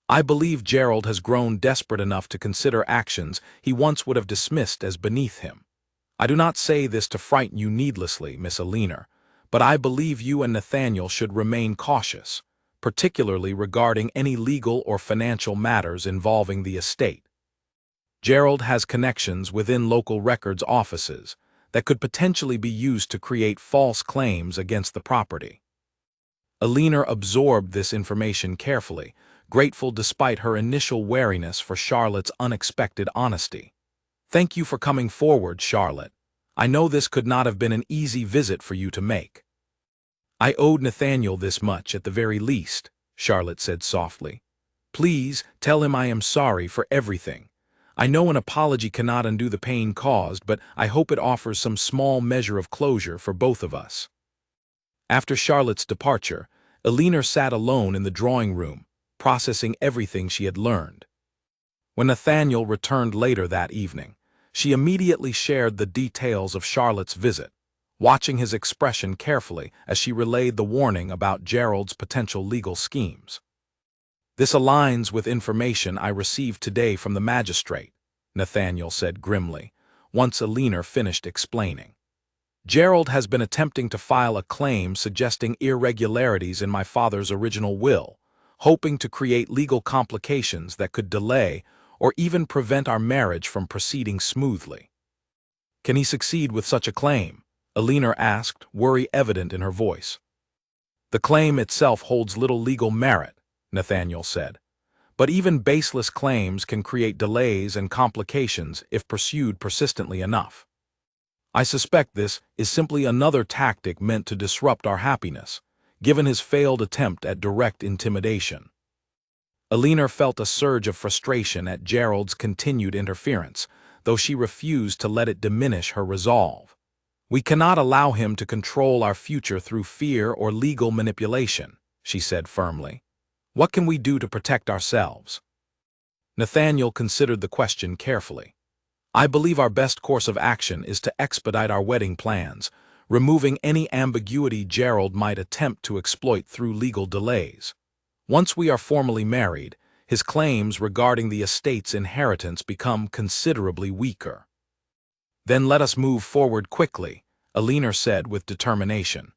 "I believe Gerald has grown desperate enough to consider actions he once would have dismissed as beneath him. I do not say this to frighten you needlessly, Miss Alina, but I believe you and Nathaniel should remain cautious, particularly regarding any legal or financial matters involving the estate. Gerald has connections within local records offices that could potentially be used to create false claims against the property." Alina absorbed this information carefully, grateful despite her initial wariness for Charlotte's unexpected honesty. "Thank you for coming forward, Charlotte. I know this could not have been an easy visit for you to make." "I owed Nathaniel this much at the very least," Charlotte said softly. "Please tell him I am sorry for everything. I know an apology cannot undo the pain caused, but I hope it offers some small measure of closure for both of us." After Charlotte's departure, Alina sat alone in the drawing room, processing everything she had learned. When Nathaniel returned later that evening, she immediately shared the details of Charlotte's visit, watching his expression carefully as she relayed the warning about Gerald's potential legal schemes. "This aligns with information I received today from the magistrate," Nathaniel said grimly, once Alina finished explaining. "Gerald has been attempting to file a claim suggesting irregularities in my father's original will, hoping to create legal complications that could delay or even prevent our marriage from proceeding smoothly." "Can he succeed with such a claim?" Alina asked, worry evident in her voice. "The claim itself holds little legal merit," Nathaniel said, "but even baseless claims can create delays and complications if pursued persistently enough. I suspect this is simply another tactic meant to disrupt our happiness, given his failed attempt at direct intimidation." Alina felt a surge of frustration at Gerald's continued interference, though she refused to let it diminish her resolve. "We cannot allow him to control our future through fear or legal manipulation," she said firmly. "What can we do to protect ourselves?" Nathaniel considered the question carefully. "I believe our best course of action is to expedite our wedding plans, removing any ambiguity Gerald might attempt to exploit through legal delays. Once we are formally married, his claims regarding the estate's inheritance become considerably weaker." "Then let us move forward quickly," Alina said with determination.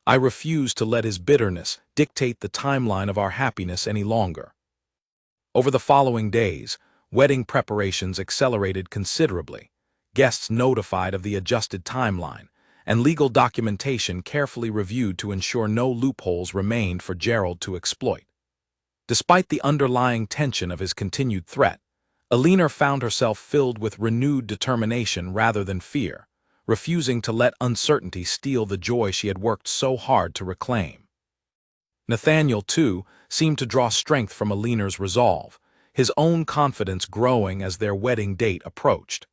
"I refuse to let his bitterness dictate the timeline of our happiness any longer." Over the following days, wedding preparations accelerated considerably, guests notified of the adjusted timeline, and legal documentation carefully reviewed to ensure no loopholes remained for Gerald to exploit. Despite the underlying tension of his continued threat, Alina found herself filled with renewed determination rather than fear, refusing to let uncertainty steal the joy she had worked so hard to reclaim. Nathaniel, too, seemed to draw strength from Alina's resolve, his own confidence growing as their wedding date approached.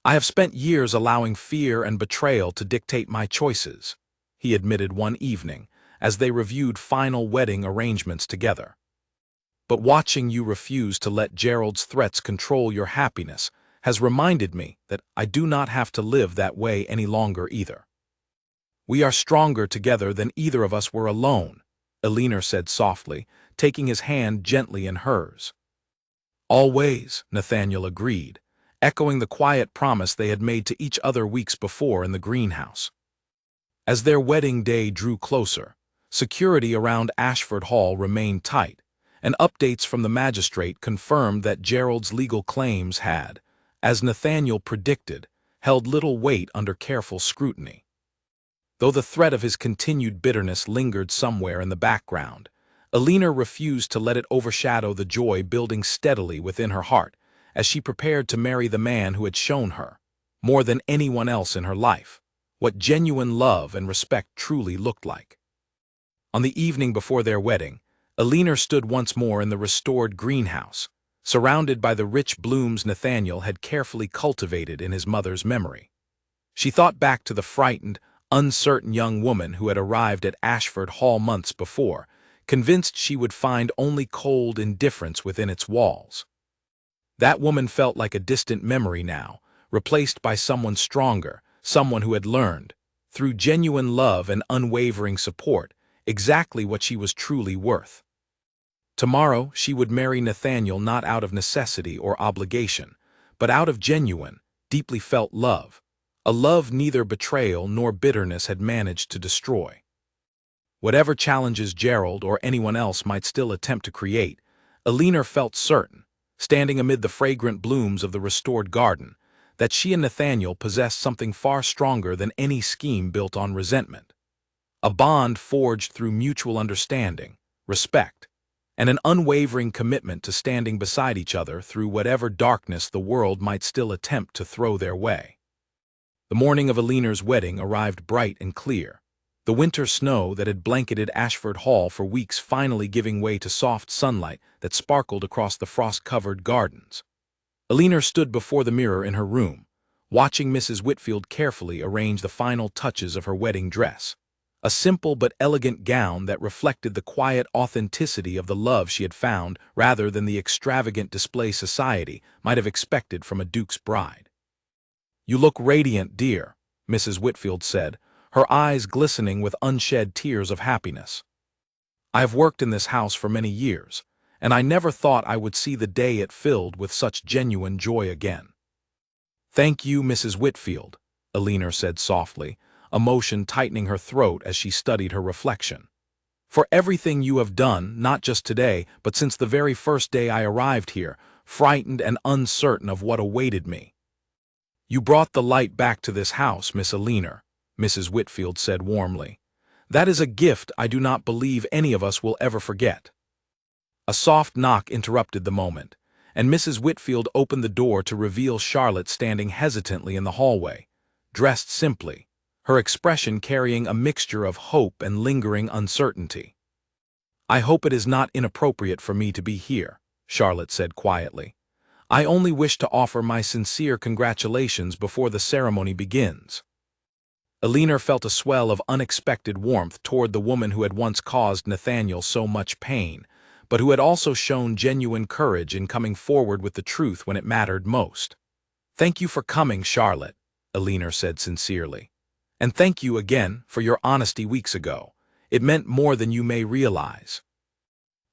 "I have spent years allowing fear and betrayal to dictate my choices," he admitted one evening, as they reviewed final wedding arrangements together. "But watching you refuse to let Gerald's threats control your happiness has reminded me that I do not have to live that way any longer either. We are stronger together than either of us were alone," Alina said softly, taking his hand gently in hers. "Always," Nathaniel agreed, echoing the quiet promise they had made to each other weeks before in the greenhouse. As their wedding day drew closer, security around Ashford Hall remained tight, and updates from the magistrate confirmed that Gerald's legal claims had, as Nathaniel predicted, held little weight under careful scrutiny. Though the threat of his continued bitterness lingered somewhere in the background, Alina refused to let it overshadow the joy building steadily within her heart as she prepared to marry the man who had shown her, more than anyone else in her life, what genuine love and respect truly looked like. On the evening before their wedding, Alina stood once more in the restored greenhouse, surrounded by the rich blooms Nathaniel had carefully cultivated in his mother's memory. She thought back to the frightened, uncertain young woman who had arrived at Ashford Hall months before, convinced she would find only cold indifference within its walls. That woman felt like a distant memory now, replaced by someone stronger, someone who had learned, through genuine love and unwavering support, exactly what she was truly worth. Tomorrow she would marry Nathaniel not out of necessity or obligation, but out of genuine, deeply felt love, a love neither betrayal nor bitterness had managed to destroy. Whatever challenges Gerald or anyone else might still attempt to create, Alina felt certain, standing amid the fragrant blooms of the restored garden, that she and Nathaniel possessed something far stronger than any scheme built on resentment. A bond forged through mutual understanding, respect, and an unwavering commitment to standing beside each other through whatever darkness the world might still attempt to throw their way. The morning of Alina's wedding arrived bright and clear, the winter snow that had blanketed Ashford Hall for weeks finally giving way to soft sunlight that sparkled across the frost-covered gardens. Alina stood before the mirror in her room, watching Mrs. Whitfield carefully arrange the final touches of her wedding dress, a simple but elegant gown that reflected the quiet authenticity of the love she had found rather than the extravagant display society might have expected from a duke's bride. "You look radiant, dear," Mrs. Whitfield said, her eyes glistening with unshed tears of happiness. "I have worked in this house for many years, and I never thought I would see the day it filled with such genuine joy again." "Thank you, Mrs. Whitfield," Alina said softly, emotion tightening her throat as she studied her reflection, "for everything you have done, not just today, but since the very first day I arrived here, frightened and uncertain of what awaited me. You brought the light back to this house, Miss Alina," Mrs. Whitfield said warmly. "That is a gift I do not believe any of us will ever forget." A soft knock interrupted the moment, and Mrs. Whitfield opened the door to reveal Charlotte standing hesitantly in the hallway, dressed simply, her expression carrying a mixture of hope and lingering uncertainty. "I hope it is not inappropriate for me to be here," Charlotte said quietly. "I only wish to offer my sincere congratulations before the ceremony begins." Alina felt a swell of unexpected warmth toward the woman who had once caused Nathaniel so much pain, but who had also shown genuine courage in coming forward with the truth when it mattered most. "Thank you for coming, Charlotte," Alina said sincerely. "And thank you again for your honesty weeks ago. It meant more than you may realize."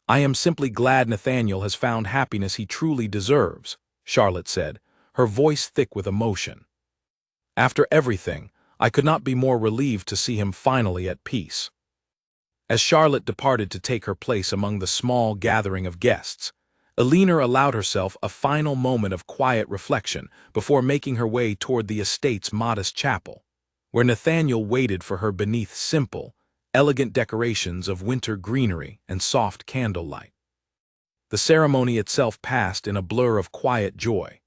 "I am simply glad Nathaniel has found happiness he truly deserves," Charlotte said, her voice thick with emotion. "After everything, I could not be more relieved to see him finally at peace." As Charlotte departed to take her place among the small gathering of guests, Alina allowed herself a final moment of quiet reflection before making her way toward the estate's modest chapel, where Nathaniel waited for her beneath simple, elegant decorations of winter greenery and soft candlelight. The ceremony itself passed in a blur of quiet joy,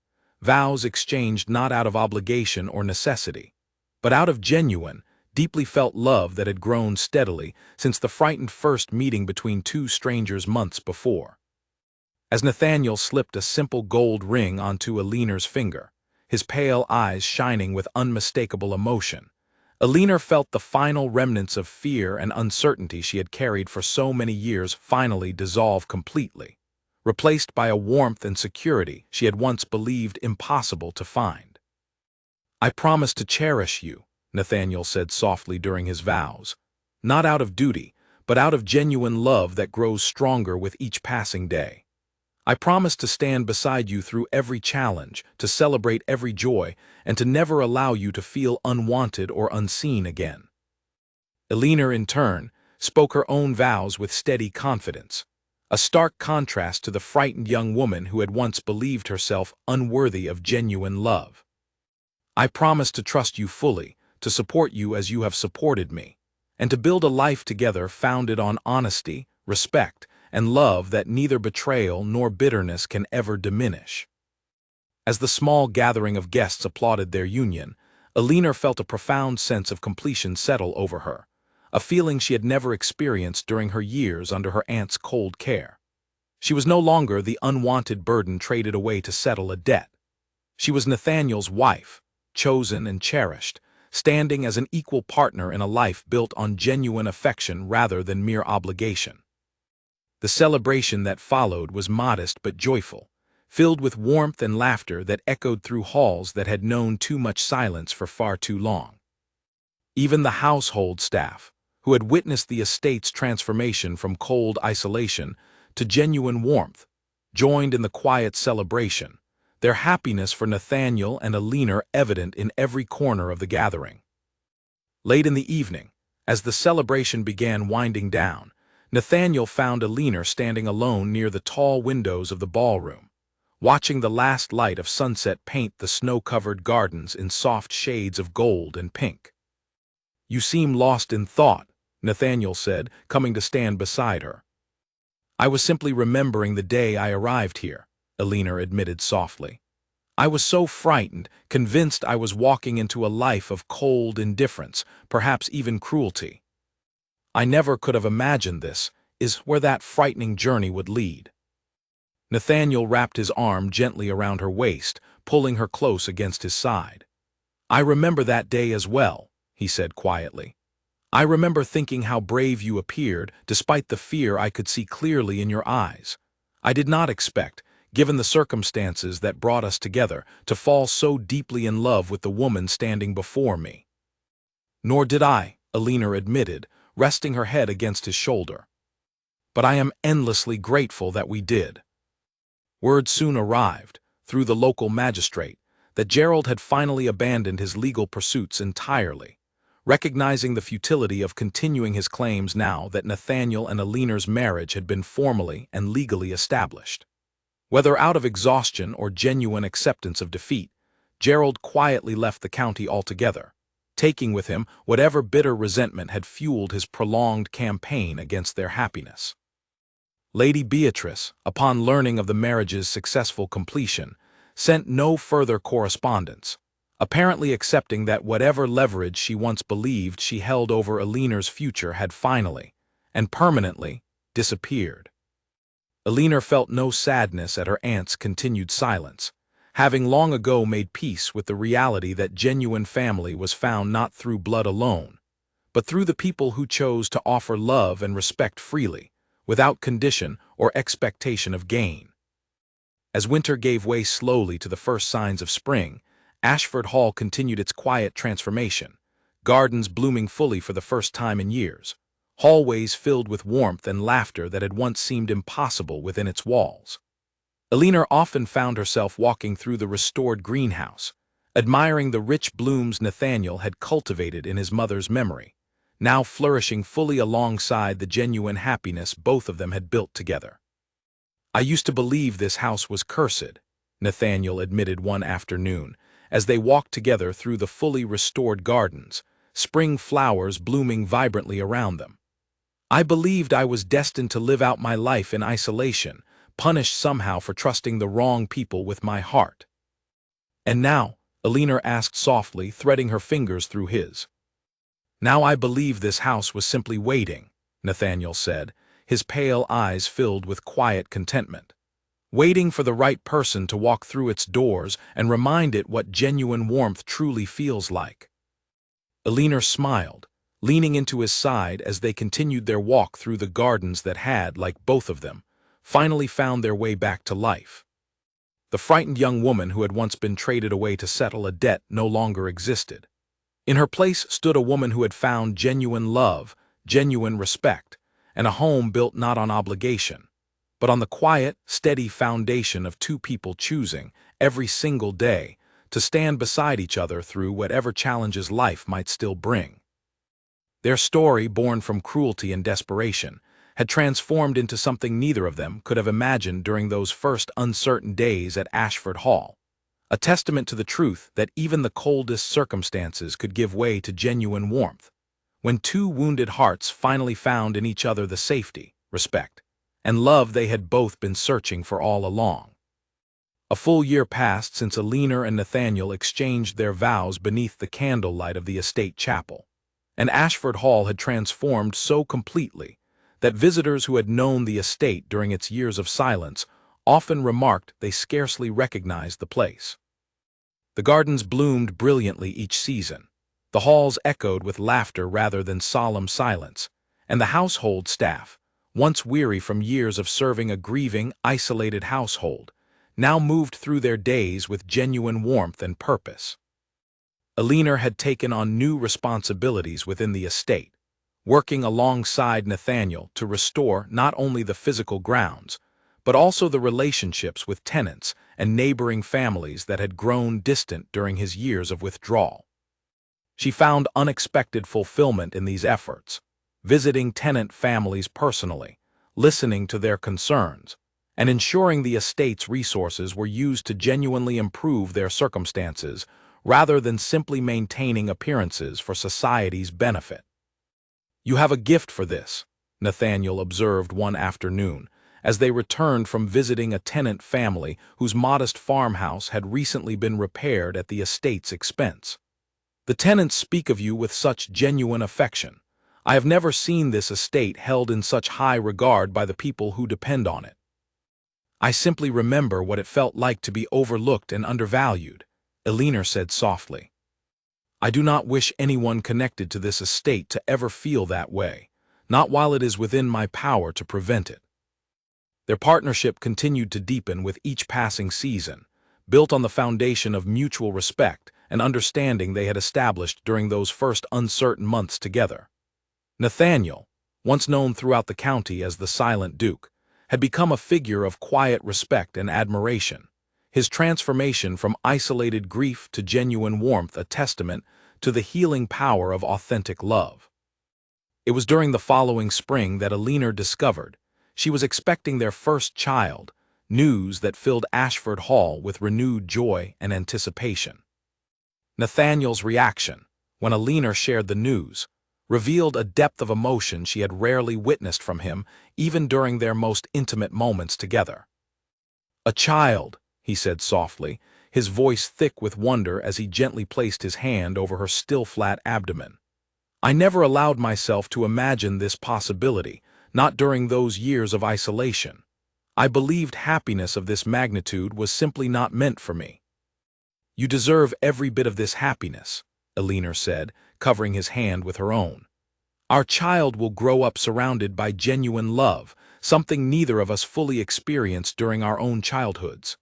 vows exchanged not out of obligation or necessity, but out of genuine, deeply felt love that had grown steadily since the frightened first meeting between two strangers months before. As Nathaniel slipped a simple gold ring onto Eleanor's finger, his pale eyes shining with unmistakable emotion, Eleanor felt the final remnants of fear and uncertainty she had carried for so many years finally dissolve completely, replaced by a warmth and security she had once believed impossible to find. "I promise to cherish you," Nathaniel said softly during his vows, "not out of duty, but out of genuine love that grows stronger with each passing day. I promise to stand beside you through every challenge, to celebrate every joy, and to never allow you to feel unwanted or unseen again." Eleanor, in turn, spoke her own vows with steady confidence, a stark contrast to the frightened young woman who had once believed herself unworthy of genuine love. "I promise to trust you fully, to support you as you have supported me, and to build a life together founded on honesty, respect, and love that neither betrayal nor bitterness can ever diminish." As the small gathering of guests applauded their union, Eleanor felt a profound sense of completion settle over her, a feeling she had never experienced during her years under her aunt's cold care. She was no longer the unwanted burden traded away to settle a debt. She was Nathaniel's wife, chosen and cherished, standing as an equal partner in a life built on genuine affection rather than mere obligation. The celebration that followed was modest but joyful, filled with warmth and laughter that echoed through halls that had known too much silence for far too long. Even the household staff, who had witnessed the estate's transformation from cold isolation to genuine warmth, joined in the quiet celebration, their happiness for Nathaniel and Eleanor evident in every corner of the gathering. Late in the evening, as the celebration began winding down, Nathaniel found Eleanor standing alone near the tall windows of the ballroom, watching the last light of sunset paint the snow-covered gardens in soft shades of gold and pink. "You seem lost in thought," Nathaniel said, coming to stand beside her. "I was simply remembering the day I arrived here," Eleanor admitted softly. "I was so frightened, convinced I was walking into a life of cold indifference, perhaps even cruelty. I never could have imagined this is where that frightening journey would lead." Nathaniel wrapped his arm gently around her waist, pulling her close against his side. "I remember that day as well," he said quietly. "I remember thinking how brave you appeared, despite the fear I could see clearly in your eyes. I did not expect, given the circumstances that brought us together, to fall so deeply in love with the woman standing before me." "Nor did I," Eleanor admitted, resting her head against his shoulder. "But I am endlessly grateful that we did." Word soon arrived, through the local magistrate, that Gerald had finally abandoned his legal pursuits entirely, recognizing the futility of continuing his claims now that Nathaniel and Eleanor's marriage had been formally and legally established. Whether out of exhaustion or genuine acceptance of defeat, Gerald quietly left the county altogether, taking with him whatever bitter resentment had fueled his prolonged campaign against their happiness. Lady Beatrice, upon learning of the marriage's successful completion, sent no further correspondence, apparently accepting that whatever leverage she once believed she held over Eleanor's future had finally, and permanently, disappeared. Eleanor felt no sadness at her aunt's continued silence, having long ago made peace with the reality that genuine family was found not through blood alone, but through the people who chose to offer love and respect freely, without condition or expectation of gain. As winter gave way slowly to the first signs of spring, Ashford Hall continued its quiet transformation, gardens blooming fully for the first time in years, hallways filled with warmth and laughter that had once seemed impossible within its walls. Eleanor often found herself walking through the restored greenhouse, admiring the rich blooms Nathaniel had cultivated in his mother's memory, now flourishing fully alongside the genuine happiness both of them had built together. "I used to believe this house was cursed," Nathaniel admitted one afternoon, as they walked together through the fully restored gardens, spring flowers blooming vibrantly around them. I believed I was destined to live out my life in isolation, punished somehow for trusting the wrong people with my heart. And now, Elinor asked softly, threading her fingers through his. Now I believe this house was simply waiting, Nathaniel said, his pale eyes filled with quiet contentment. Waiting for the right person to walk through its doors and remind it what genuine warmth truly feels like. Elinor smiled, leaning into his side as they continued their walk through the gardens that had, like both of them, finally found their way back to life. The frightened young woman who had once been traded away to settle a debt no longer existed. In her place stood a woman who had found genuine love, genuine respect, and a home built not on obligation, but on the quiet, steady foundation of two people choosing, every single day, to stand beside each other through whatever challenges life might still bring. Their story, born from cruelty and desperation, had transformed into something neither of them could have imagined during those first uncertain days at Ashford Hall, a testament to the truth that even the coldest circumstances could give way to genuine warmth, when two wounded hearts finally found in each other the safety, respect, and love they had both been searching for all along. A full year passed since Elinor and Nathaniel exchanged their vows beneath the candlelight of the estate chapel, and Ashford Hall had transformed so completely that visitors who had known the estate during its years of silence often remarked they scarcely recognized the place. The gardens bloomed brilliantly each season, the halls echoed with laughter rather than solemn silence, and the household staff, once weary from years of serving a grieving, isolated household, now moved through their days with genuine warmth and purpose. Elinor had taken on new responsibilities within the estate, working alongside Nathaniel to restore not only the physical grounds, but also the relationships with tenants and neighboring families that had grown distant during his years of withdrawal. She found unexpected fulfillment in these efforts, visiting tenant families personally, listening to their concerns, and ensuring the estate's resources were used to genuinely improve their circumstances rather than simply maintaining appearances for society's benefit. "You have a gift for this," Nathaniel observed one afternoon, as they returned from visiting a tenant family whose modest farmhouse had recently been repaired at the estate's expense. "The tenants speak of you with such genuine affection. I have never seen this estate held in such high regard by the people who depend on it. I simply remember what it felt like to be overlooked and undervalued," Elinor said softly. "I do not wish anyone connected to this estate to ever feel that way, not while it is within my power to prevent it." Their partnership continued to deepen with each passing season, built on the foundation of mutual respect and understanding they had established during those first uncertain months together. Nathaniel, once known throughout the county as the Silent Duke, had become a figure of quiet respect and admiration, his transformation from isolated grief to genuine warmth a testament to the healing power of authentic love. It was during the following spring that Elinor discovered she was expecting their first child, news that filled Ashford Hall with renewed joy and anticipation. Nathaniel's reaction, when Elinor shared the news, revealed a depth of emotion she had rarely witnessed from him even during their most intimate moments together. "A child," he said softly, his voice thick with wonder as he gently placed his hand over her still flat abdomen. "I never allowed myself to imagine this possibility, not during those years of isolation. I believed happiness of this magnitude was simply not meant for me." "You deserve every bit of this happiness," Elinor said, covering his hand with her own. "Our child will grow up surrounded by genuine love, something neither of us fully experienced during our own childhoods."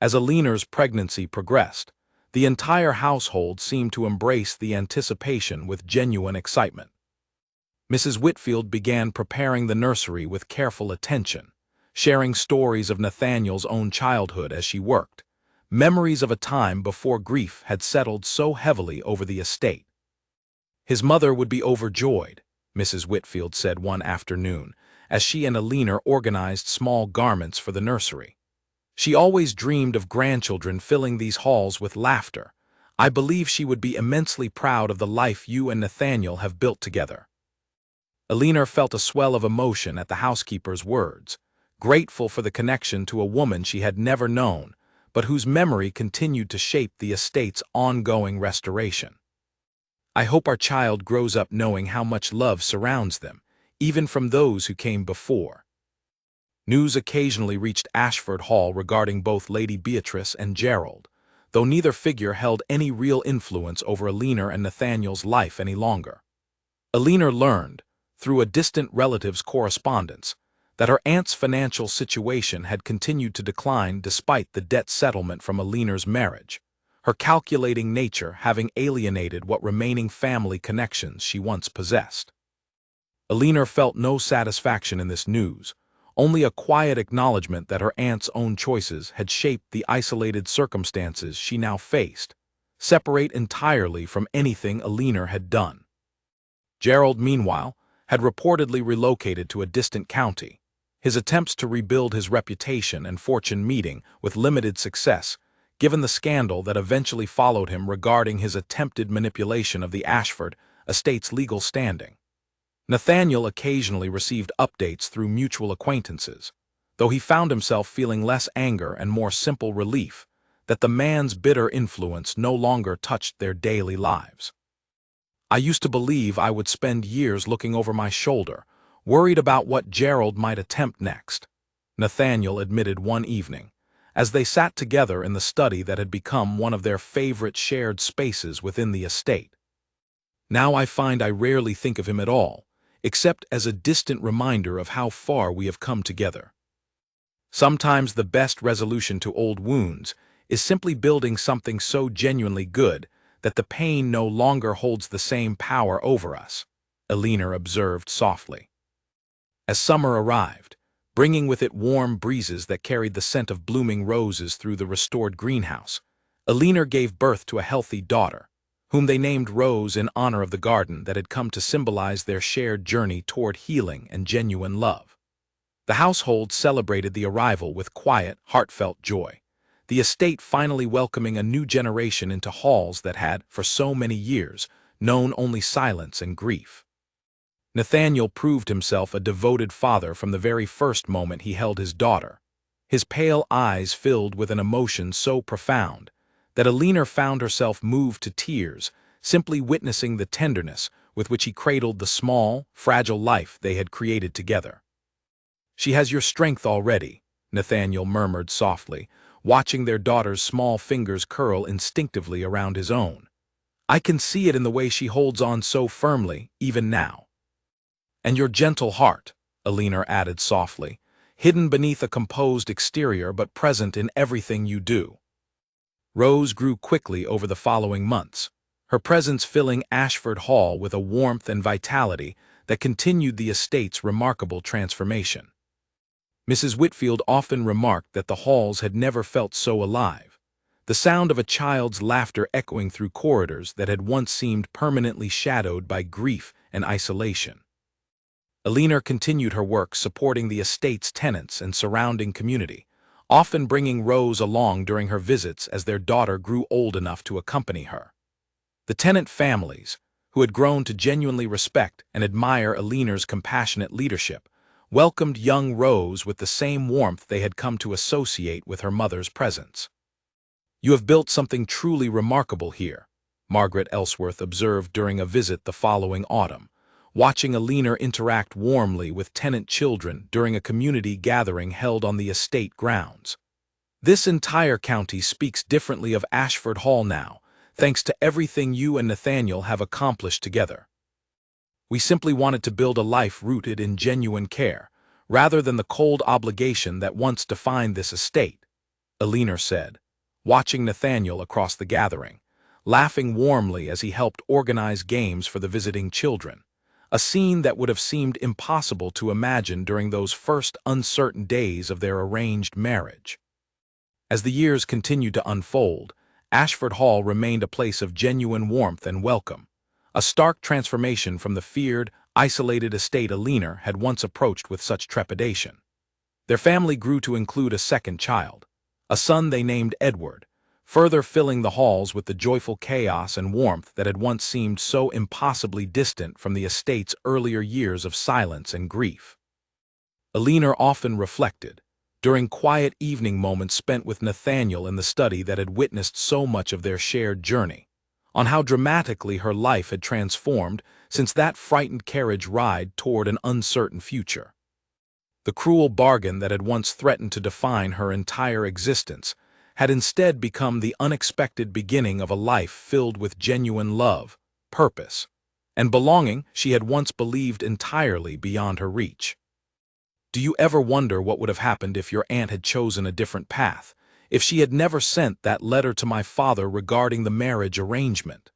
As Elinor's pregnancy progressed, the entire household seemed to embrace the anticipation with genuine excitement. Mrs. Whitfield began preparing the nursery with careful attention, sharing stories of Nathaniel's own childhood as she worked, memories of a time before grief had settled so heavily over the estate. "His mother would be overjoyed," Mrs. Whitfield said one afternoon, as she and Elinor organized small garments for the nursery. "She always dreamed of grandchildren filling these halls with laughter. I believe she would be immensely proud of the life you and Nathaniel have built together." Elinor felt a swell of emotion at the housekeeper's words, grateful for the connection to a woman she had never known, but whose memory continued to shape the estate's ongoing restoration. "I hope our child grows up knowing how much love surrounds them, even from those who came before." News occasionally reached Ashford Hall regarding both Lady Beatrice and Gerald, though neither figure held any real influence over Elinor and Nathaniel's life any longer. Elinor learned, through a distant relative's correspondence, that her aunt's financial situation had continued to decline despite the debt settlement from Elinor's marriage, her calculating nature having alienated what remaining family connections she once possessed. Elinor felt no satisfaction in this news, only a quiet acknowledgement that her aunt's own choices had shaped the isolated circumstances she now faced, separate entirely from anything Elinor had done. Gerald, meanwhile, had reportedly relocated to a distant county, his attempts to rebuild his reputation and fortune meeting with limited success, given the scandal that eventually followed him regarding his attempted manipulation of the Ashford estate's legal standing. Nathaniel occasionally received updates through mutual acquaintances, though he found himself feeling less anger and more simple relief that the man's bitter influence no longer touched their daily lives. "I used to believe I would spend years looking over my shoulder, worried about what Gerald might attempt next," Nathaniel admitted one evening, as they sat together in the study that had become one of their favorite shared spaces within the estate. "Now I find I rarely think of him at all, except as a distant reminder of how far we have come together. Sometimes the best resolution to old wounds is simply building something so genuinely good that the pain no longer holds the same power over us," Elinor observed softly. As summer arrived, bringing with it warm breezes that carried the scent of blooming roses through the restored greenhouse, Elinor gave birth to a healthy daughter, whom they named Rose in honor of the garden that had come to symbolize their shared journey toward healing and genuine love. The household celebrated the arrival with quiet, heartfelt joy, the estate finally welcoming a new generation into halls that had, for so many years, known only silence and grief. Nathaniel proved himself a devoted father from the very first moment he held his daughter, his pale eyes filled with an emotion so profound that Elinor found herself moved to tears simply witnessing the tenderness with which he cradled the small, fragile life they had created together. "She has your strength already," Nathaniel murmured softly, watching their daughter's small fingers curl instinctively around his own. "I can see it in the way she holds on so firmly, even now." "And your gentle heart," Elinor added softly, "hidden beneath a composed exterior but present in everything you do." Rose grew quickly over the following months, her presence filling Ashford Hall with a warmth and vitality that continued the estate's remarkable transformation. Mrs. Whitfield often remarked that the halls had never felt so alive, the sound of a child's laughter echoing through corridors that had once seemed permanently shadowed by grief and isolation. Elinor continued her work supporting the estate's tenants and surrounding community, often bringing Rose along during her visits as their daughter grew old enough to accompany her. The tenant families, who had grown to genuinely respect and admire Elinor's compassionate leadership, welcomed young Rose with the same warmth they had come to associate with her mother's presence. "You have built something truly remarkable here," Margaret Ellsworth observed during a visit the following autumn, watching Elinor interact warmly with tenant children during a community gathering held on the estate grounds. "This entire county speaks differently of Ashford Hall now, thanks to everything you and Nathaniel have accomplished together. We simply wanted to build a life rooted in genuine care, rather than the cold obligation that once defined this estate," Elinor said, watching Nathaniel across the gathering, laughing warmly as he helped organize games for the visiting children, a scene that would have seemed impossible to imagine during those first uncertain days of their arranged marriage. As the years continued to unfold, Ashford Hall remained a place of genuine warmth and welcome, a stark transformation from the feared, isolated estate Elinor had once approached with such trepidation. Their family grew to include a second child, a son they named Edward, further filling the halls with the joyful chaos and warmth that had once seemed so impossibly distant from the estate's earlier years of silence and grief. Elinor often reflected, during quiet evening moments spent with Nathaniel in the study that had witnessed so much of their shared journey, on how dramatically her life had transformed since that frightened carriage ride toward an uncertain future. The cruel bargain that had once threatened to define her entire existence had instead become the unexpected beginning of a life filled with genuine love, purpose, and belonging she had once believed entirely beyond her reach. Do you ever wonder what would have happened if your aunt had chosen a different path, if she had never sent that letter to my father regarding the marriage arrangement?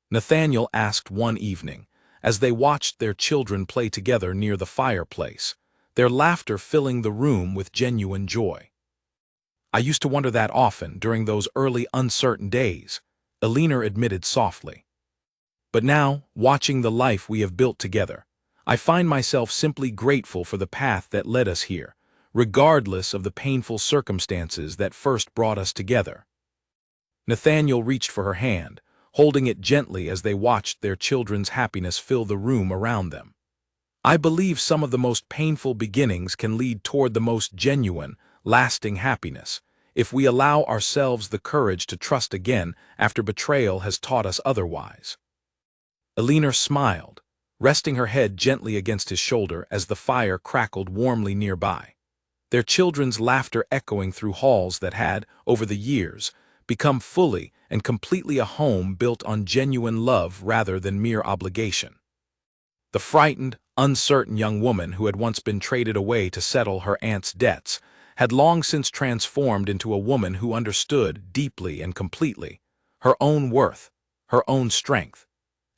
Nathaniel asked one evening, as they watched their children play together near the fireplace, their laughter filling the room with genuine joy. I used to wonder that often during those early uncertain days, Elinor admitted softly. But now, watching the life we have built together, I find myself simply grateful for the path that led us here, regardless of the painful circumstances that first brought us together. Nathaniel reached for her hand, holding it gently as they watched their children's happiness fill the room around them. I believe some of the most painful beginnings can lead toward the most genuine, lasting happiness, if we allow ourselves the courage to trust again after betrayal has taught us otherwise. Elinor smiled, resting her head gently against his shoulder as the fire crackled warmly nearby, their children's laughter echoing through halls that had, over the years, become fully and completely a home built on genuine love rather than mere obligation. The frightened, uncertain young woman who had once been traded away to settle her aunt's debts had long since transformed into a woman who understood deeply and completely her own worth, her own strength,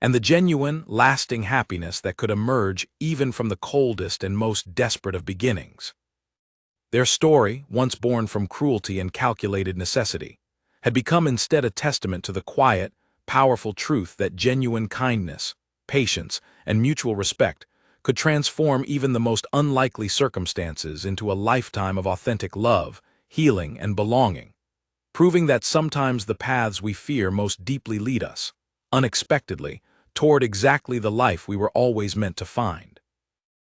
and the genuine, lasting happiness that could emerge even from the coldest and most desperate of beginnings. Their story, once born from cruelty and calculated necessity, had become instead a testament to the quiet, powerful truth that genuine kindness, patience, and mutual respect could transform even the most unlikely circumstances into a lifetime of authentic love, healing, and belonging, proving that sometimes the paths we fear most deeply lead us, unexpectedly, toward exactly the life we were always meant to find.